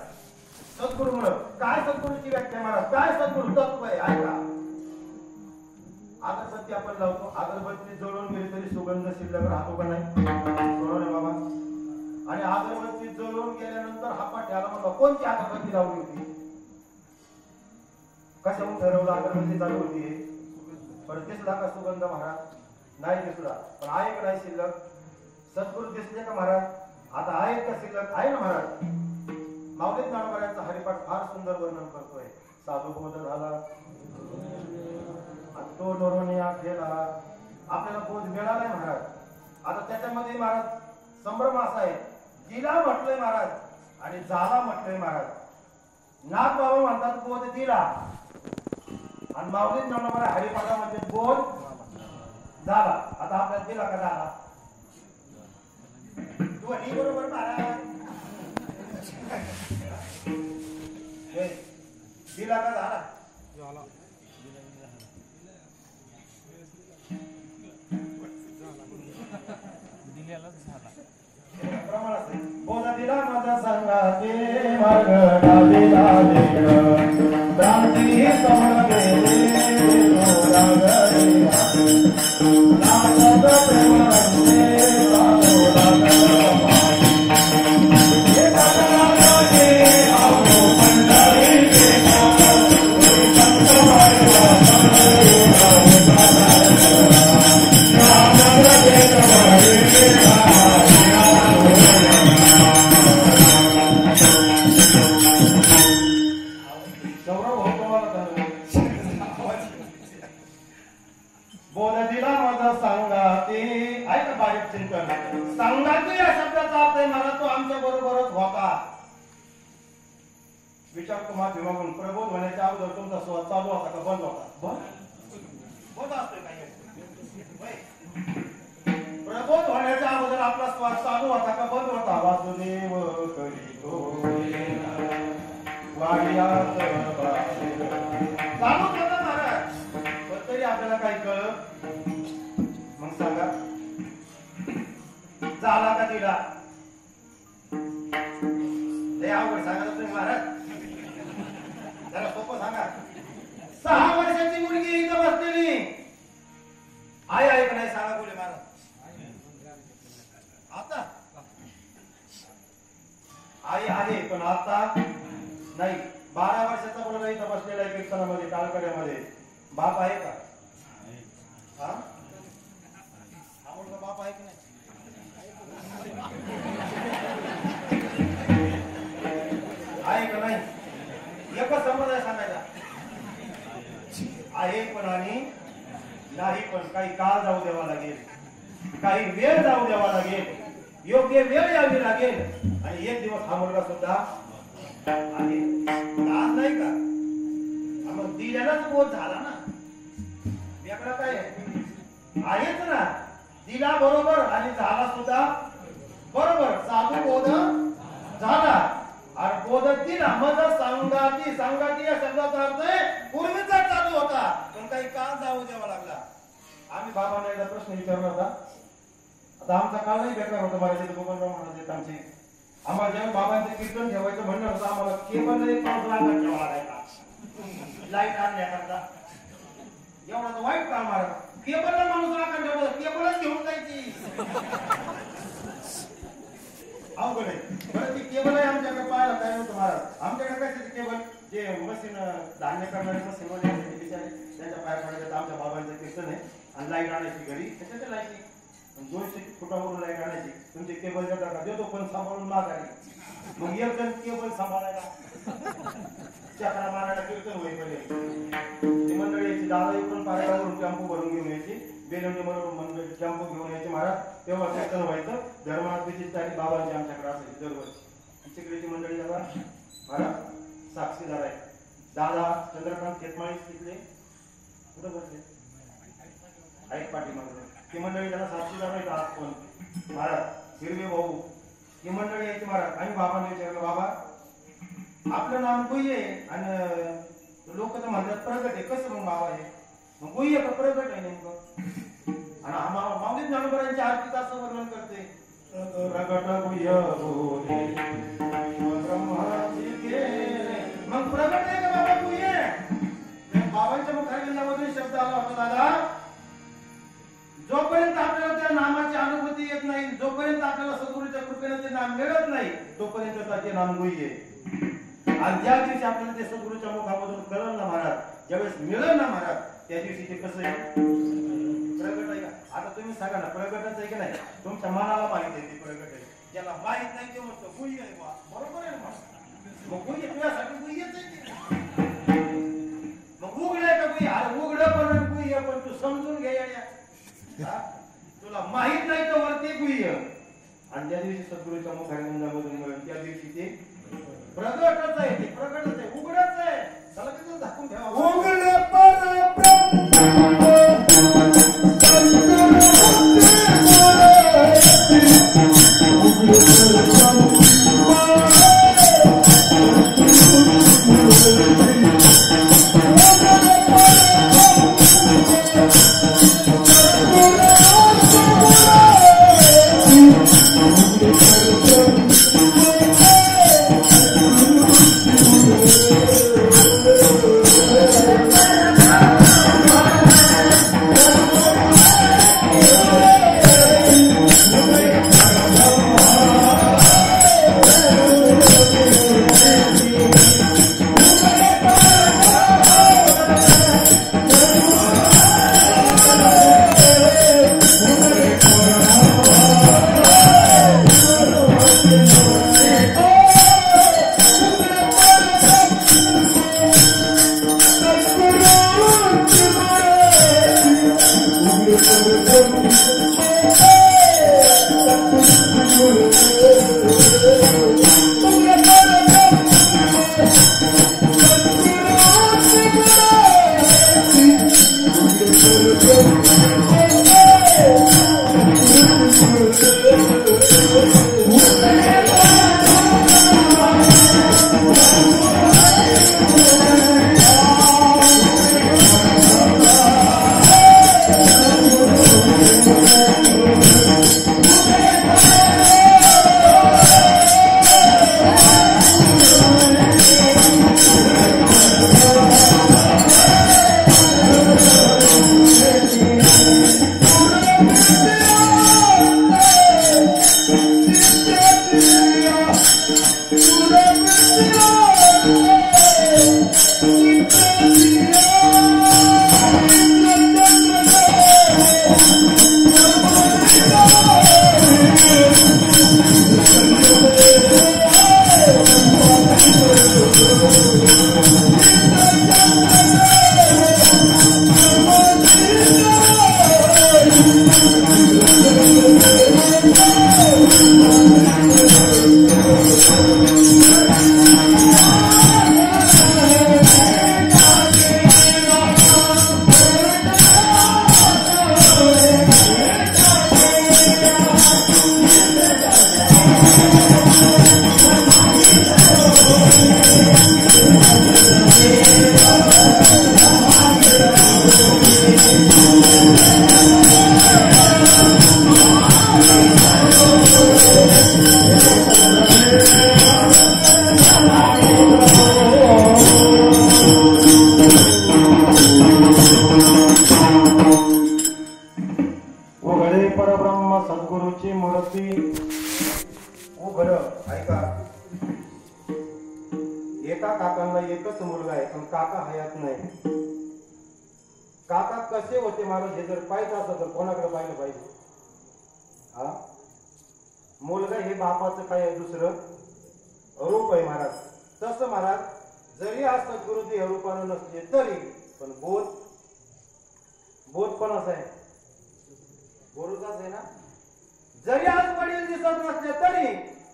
सद्गुरूमुळे. काय सद्गुरूची व्याख्या महाराज? काय सद्गुरू तत्व आहे ऐका. अगरबत्ती आपण लावतो, अगरबत्ती जळून गेली तरी सुगंध शिल्लक राहतो का नाही? बरोबर बाबा. आणि अगरबत्ती जळून गेल्यानंतर हा पाठ्याला म्हणला कोणती अगरबत्ती लावली होती? कशाहून ठरवलं अगरबत्ती चालू होती? पण दिसला का सुगंध महाराज? नाही दिसला. पण आहे का नाही शिल्लक? सद्गुरू दिसले का महाराज? आता आहे का शिल्लक? आहे ना महाराज. माऊली ज्ञानोबांचा हरिपाठ फार सुंदर वर्णन करतोय. साधू बोध झाला आणि तो डोरोने केला. आपल्याला बोध मिळालाय महाराज. आता त्याच्यामध्ये महाराज संभ्रम असा आहे, दिला म्हटलंय महाराज आणि झाला म्हटलंय महाराज. नाथ बाबा म्हणतात बोध दिला आणि माऊली ज्ञानोबा हरिपाठामध्ये बोध झाला. आता आपल्याला दिला का झाला? तू ही बरोबर महाराज. दिला का झाला? बोध दिला माझा संगाचे मार्ग डावीला देण क्रांती समोर गेले माझा सांगाती. ऐका बारीक चिंतन. सांगाती या शब्दाचा अर्थ आहे मला तो आमच्या बरोबरच होता. विचार तुम्हाला मागून प्रबोध होण्याच्या अगोदर तुमचा स्वाद चालू होता का बंद होता? होत असतोय काही प्रबोध होण्याच्या अगोदर आपला स्वाद चालू होता का बंद होता? वासुदेव करीतो वाड्यात चालूच होता महाराज. पण तरी आपल्याला काही कळलं? मग सांगा झाला का तिला? लय अवघड सांगा तुम्ही महाराज, जरा सोपं सांगा. 6 वर्षाची मुलगी इथं बसलेली आहे का नाही सांगा बोले महाराज? आता आई आहे पण आता नाही. 12 वर्षाचा मुलगा इथं बसलेला आहे कीर्तनामध्ये टाळकड्यामध्ये. बाप आहे का? हा मुलगा बाप आहे की नाही? आहे का नाही? एकच संप्रदाय सांगायचा. आहे पण आणि नाही पण. काही काळ जाऊ द्यावा लागेल, काही वेळ जाऊ द्यावा लागेल, योग्य वेळ यावी लागेल. आणि एक दिवस हा मुलगा सुद्धा आहे. आज नाही का? मग दिल्यालाच बोध झाला ना. वेगळा काय आहेच ना. दिला बरोबर आणि झाला सुद्धा बरोबर. साधू बोध झाला आणि बोध दिला. मग सांगाती. सांगाती या शब्दाचा अर्थ आहे पूर्वीचा चालू होता पण काही काळ जाऊ द्यावा लागला. आम्ही बाबांना एकदा प्रश्न विचारला होता. आता आमचा काळ नाही बेकार होता. माझ्या गोपालराव महाराज आमचे आम्हाला जेव्हा बाबांचे कीर्तन ठेवायचं म्हणलं होतं आम्हाला केबल एक पाऊस लागत ठेवा लागायचा लाईट आणण्याकरता. एवढा वाईट काम मारा. केबलला माणूस राखण ठेवलं केबलच घेऊन जायची. अवघड आहे. बरं ती केबल आहे आमच्याकडे पाहायला काय नव्हतं महाराज. आमच्याकडे कशाची केबल जे मशीन धान्य करणारे मशीन वगैरे बिचारे त्यांच्या पाया पडायचं. आमच्या बाबांचं कीर्तन आहे आणि लाईट आणायची घरी त्याच्यात लाईट 200 फुटावरून लाईट आणायची. तुमचे केबल देता का? देतो पण सांभाळून मागायची. मग एक जण केबल सांभाळायला चक्रा मारायला कीर्तन होईपर्यंत मंडळीची दादा इकडून पायऱ्यावरून टेम्पो भरून घेऊन यायची. बेलवणी म्हणून मंडळी टेम्पो घेऊन यायचे महाराज. तेव्हा कीर्तन व्हायचं. धर्माची तारीख बाबांची आमच्याकडे असायची दरवर्षी. तिकडेची मंडळी दादा महाराज साक्षीदार आहे. दादा चंद्रकांत खेतमाळी तिथले कुठं बसले ऐक पाठीमागे. ती मंडळी त्याला साक्षीदार नाही का? आज पण महाराज हिरवे भाऊ ही मंडळी यायची महाराज. आणि बाबांना विचारलं बाबा आपलं नाम गुह्य आहे आणि लोक तर म्हणतात प्रगट आहे. कसं मग बाबा आहे? मग गुह्य का प्रगट आहे नेमकं? आणि माऊली ज्ञानोबरांची आरतीचं असं वर्णन करते. प्रगट गुह्य मग प्रगट आहे का बाबा गुह्य? बाबांच्या मुखारविंदामधून शब्द आला होता दादा जोपर्यंत आपल्याला त्या नामाची अनुभूती येत नाही, जोपर्यंत आपल्याला सद्गुरूच्या कृपेने ते नाम मिळत नाही तोपर्यंत त्याचे नाम गुह्य आहे. आणि ज्या दिवशी आपल्याला ते सद्गुरूच्या मुखामधून कळलं ना महाराज, ज्यावेळेस मिळलं ना महाराज त्या दिवशी ते कसं आहे प्रगट आहे का? आता तुम्ही सांगा ना प्रगटच आहे की नाही? तुमच्या मनाला माहिती आहे ते प्रगट आहे. ज्याला माहित नाही ते म्हणतो गुह्य आहे. बरोबर आहे ना? मग गुह्य तुझ्यासाठी गुह्यच आहे की मग उघड आहे का गुह्य? अरे उघड पण गुह्य पण तू समजून घे. तुला माहित नाही तर वरती गुह्य. आणि ज्या दिवशी सद्गुरूच्या मुखारविंदामधून मिळेल त्या दिवशी ते प्रगटच आहे. ते प्रगटच आहे. उघडच आहे. चला तिथं झाकून ठेवा.
उघड
Thank you.
एका काकांना एकच मुलगा आहे पण काका हयात नाही. काका कसे होते महाराज हे जर पाहायचं असं तर कोणाकडे पाहिलं पाहिजे? हा मुलगा हे बापाचं काय आहे दुसरं रूप आहे महाराज. तसं महाराज जरी आज सद्गुरुजी हे रूपानं नसले तरी पण बोध पण असं आहे, गुरुचाच आहे ना. जरी आज वडील दिसत नसले तरी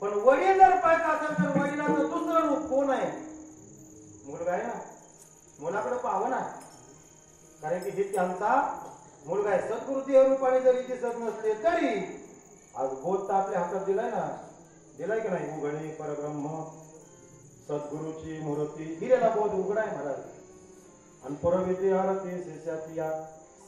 पण वडील जर पाहिजे असेल तर वडिलाचं दुसरं रूप कोण आहे? मुलगा आहे ना. मुलाकडे पाहावं ना, कारण की हे त्यांचा मुलगा आहे. सद्गुरुजी हे रूपाने जरी दिसत नसले तरी आज बोध तर आपल्या हातात दिलाय ना. दिलाय की नाही? उघडे परब्रह्म सद्गुरूची मूर्ती दिलेला बोध उघडा आहे महाराज. आणि पुरविते आरती शिष्यातिया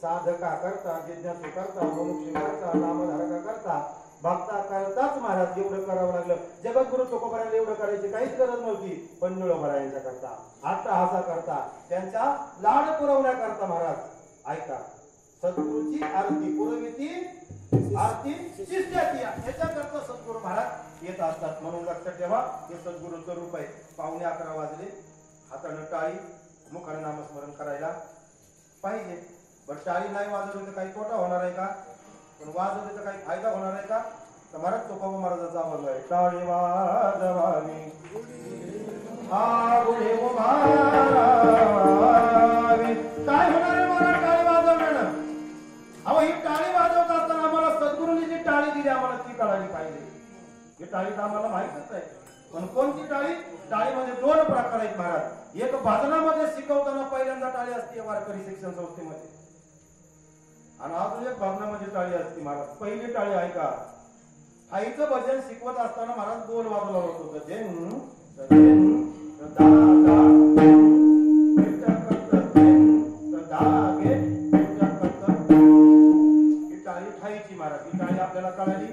साधका करता जिज्ञासू करता मनुष्य करता नामधारका करता भक्ता करताच महाराज एवढं करावं लागलं. जगद्गुरु तुकोबारायला एवढं करायची काहीच गरज नव्हती. पण निळोबारायांचा करता अट्टहासा करता त्यांचा लाड पुरवण्याकरता महाराज ऐका सद्गुरूची आरती पुरविती आरती शिष्यातिया याच्याकरता सद्गुरू महाराज येत असतात. म्हणून लक्षात ठेवा हे सद्गुरूचं रूप आहे. 11:15 वाजले. हातानं टाळी मुखाने नामस्मरण करायला पाहिजे. बरं टाळी नाही वाजवली तर काही तोटा होणार आहे का? पण वाजवली तर काही फायदा होणार आहे का? तर महाराज तुकोबा महाराजांचा आवाज आहे टाळी वाजवावी गुढे उभारावी. काय होणार आहे मला टाळी वाजवण्यानं? अहो ही टाळी वाजवत असताना आम्हाला सद्गुरूंनी जी टाळी दिली आम्हाला ती कळाली पाहिजे. ही टाळी तर आम्हाला माहितच आहे. पण कोणती टाळी? टाळीमध्ये 2 प्रकार आहेत महाराज. एक भजनामध्ये शिकवताना पहिल्यांदा टाळी असते वारकरी शिक्षण संस्थेमध्ये, आणि अजून एक भजनामध्ये टाळी असते महाराज. पहिली टाळी ऐका. आईचं भजन शिकवत असताना महाराज बोल वाजवला होतो टाळी ठाईची महाराज. ही टाळी आपल्याला कळाली,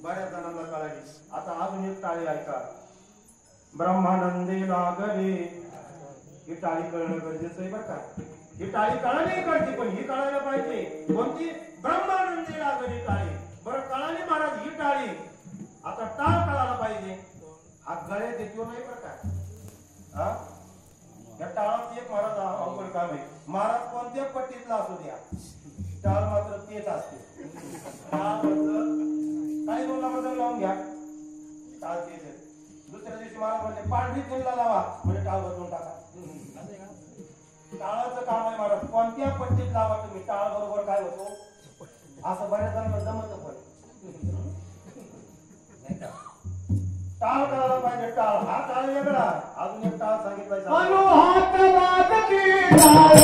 बऱ्याच जणांना कळाली. आता अजून एक टाळी ऐका. ब्रह्मानंदी लागले. ही टाळी कळणं गरजेचं आहे बरं का. ही टाळी कळाली कळते पण ही कळायला पाहिजे. कोणती? ब्रह्मानंदी लागली टाळी. बरं कळाली महाराज ही टाळी. आता टाळ कळायला पाहिजे. हा गळ्यात येतो नाही बरं का. या टाळात एक महाराज अवघड काम आहे. महाराज कोणत्या पट्टीतला असू द्या टाळ मात्र तेच असते. काही दोन लावून घ्या टाळ तेच. दुसऱ्या दिवशी महाराज म्हणजे पांढरी चुनला लावा म्हणजे टाळ बदलून टाका. टाळाचं काम आहे महाराज. कोणत्या पट्टीत लावा तुम्ही टाळ बरोबर काय होतो? असं बऱ्याच जणांना जमत पण नाही का? टाळ करायला पाहिजे. टाळ हा टाळ वेगळा. अजून एक टाळ सांगितला.
अनु हात वाजती टाळ,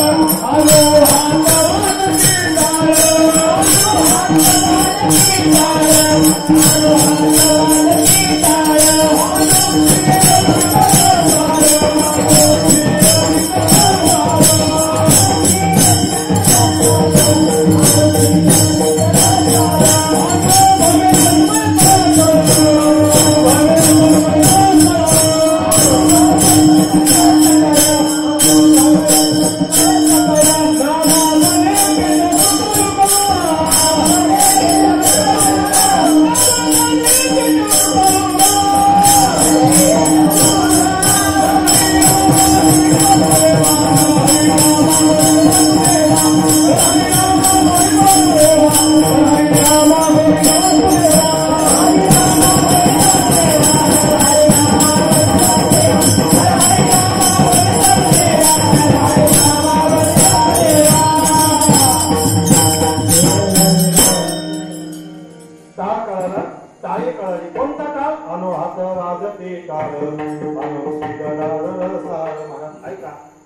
अनु हात वाजती टाळ, अनु हात वाजती टाळ, अनु हात वाजती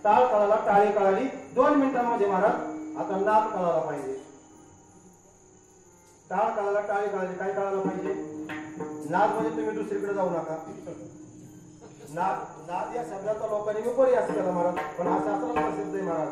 टाळ कळाला. टाळी कळाली 2 मिनिटांमध्ये महाराज. आता नाद कळाला पाहिजे. टाळ कळाला, टाळी कळाली, काय कळायला पाहिजे? नाद म्हणजे तुम्ही दुसरीकडे जाऊ नका. नाद या शब्दाचा लोकांनी विपर्यास केला महाराज, पण हा शास्त्रात प्रसिद्ध आहे महाराज.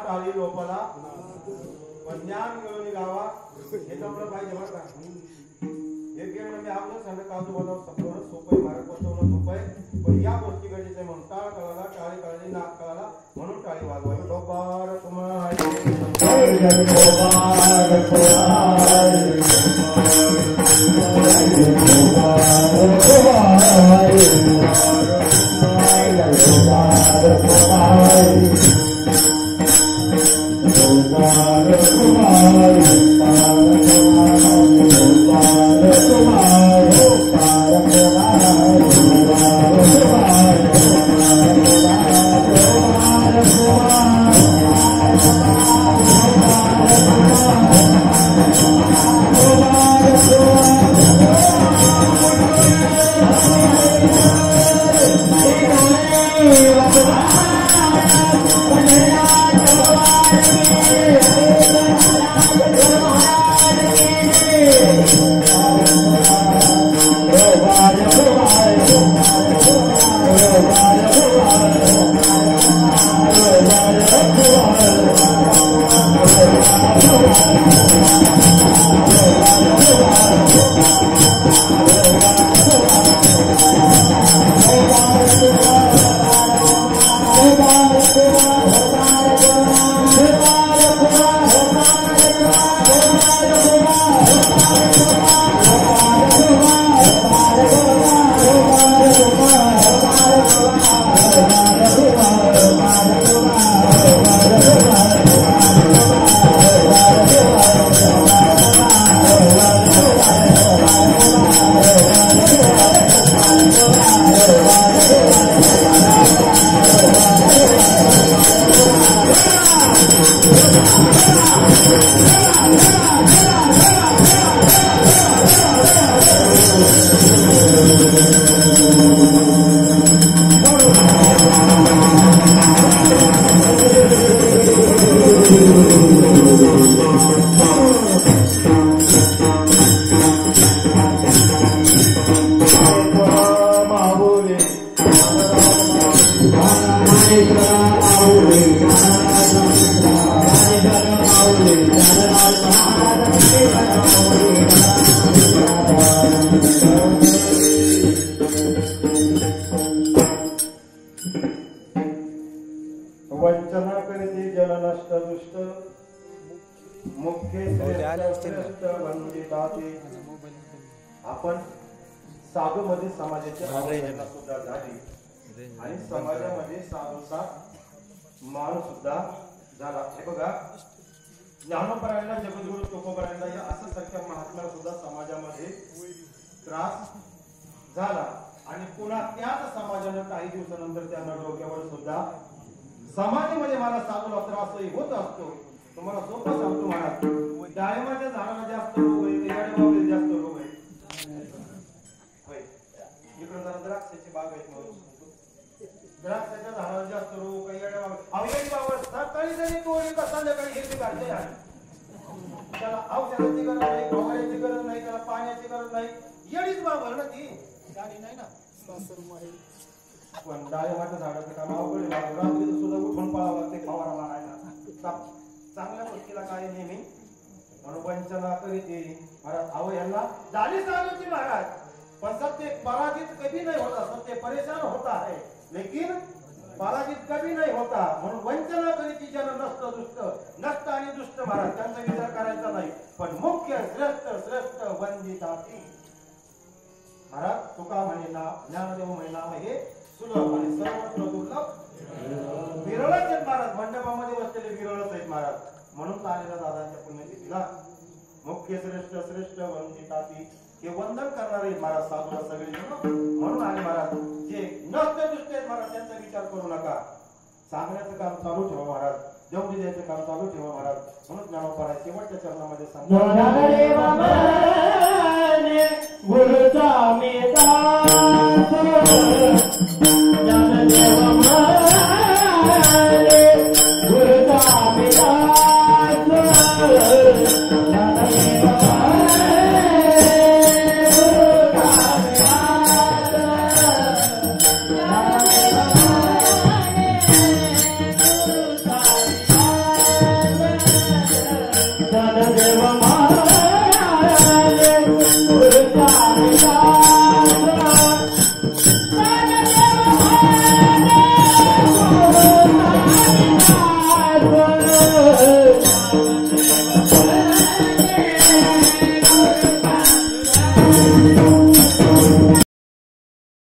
टाळी लोकला
ज्ञान मिळवून गावा याच्यामुळे पाहिजे बरं का. एक गेम म्हणजे आपलं सांगत काजू बनवून संपवणं सोपं आहे, मार्ग बसवणं सोपं आहे, पण या गोष्टी गरजेचं आहे. म्हणून टाळ कळाला, टाळी कळाली, नाक कळाला, म्हणून टाळी वाजवावी. डोबार
Oh,
वंचना करीती जन नष्ट दुष्ट मुख्य श्रेष्ठ वंदिताते. आपण साधू मध्ये समाजाची आवश्यकता सुद्धा झाली आणि समाजामध्ये साधूचा मान सुद्धा झाला. हे बघा ज्ञानोपरायणला जगद्गुरु तुकोबरायणला या असं सारख्या महात्म्याला सुद्धा समाजामध्ये त्रास झाला आणि पुन्हा त्याच समाजानं काही दिवसानंतर त्यांना डोक्यावर सुद्धा समाजामध्ये मला साधूला त्रासही होत असतो. तुम्हाला सोपं सांगतो महाराज, डाळिंबाच्या झाडाला जास्त रोग आहे, याड्याबाबतीत जास्त रोग आहे. इकडे जरा द्राक्षाची बाग आहे, द्राक्षाच्या झाडाला जास्त रोग काही याड्याबाबत सकाळी जरी तोडली का संध्याकाळी हे काढते आहे. त्याला औषधाची गरज नाही, फवाऱ्याची गरज नाही, त्याला पाण्याची गरज नाही. येडीच बाब आहे ना ती, गाडी नाही ना. पण डाळिंबाच्या झाडाचं काम अवघड आहे. रात्री सुद्धा उठून पळावं लागते फवारा मारायला. चांगल्या गोष्टीला काय नेहमी म्हणून वंचना करीते महाराज. अहो यांना झाली साधूची महाराज, पण सत्य पराजित कधी नाही होता. सत्य परेशान होता है लेकिन पराजित कधी नाही होता. म्हणून वंचना करीती जन नष्ट दुष्ट. नष्ट आणि दुष्ट महाराज त्यांचा विचार करायचा नाही, पण मुख्य श्रेष्ठ श्रेष्ठ वंदिताती. महाराज तुका म्हणे ना, ज्ञानदेव म्हणे नाम हे सुलभ आणि सर्वत्र दुर्लभ विरळच आहेत महाराज. मंडपामध्ये बसलेले विरळच आहेत महाराज. म्हणून आलेल्या दादांच्या पुण्यतिथीला मुख्य श्रेष्ठ श्रेष्ठ वंदिताती हे वंदन करणारे महाराज साधूला सगळे म्हणून आले महाराज. जे नष्ट दुष्ट आहेत महाराज त्यांचा विचार करू नका. सांगण्याचं काम चालू ठेवा महाराज, देऊन द्यायचं काम चालू ठेवा महाराज. म्हणून ज्ञानोपराय शेवटच्या चरणामध्ये सांगतो,
गुरुचा मी दास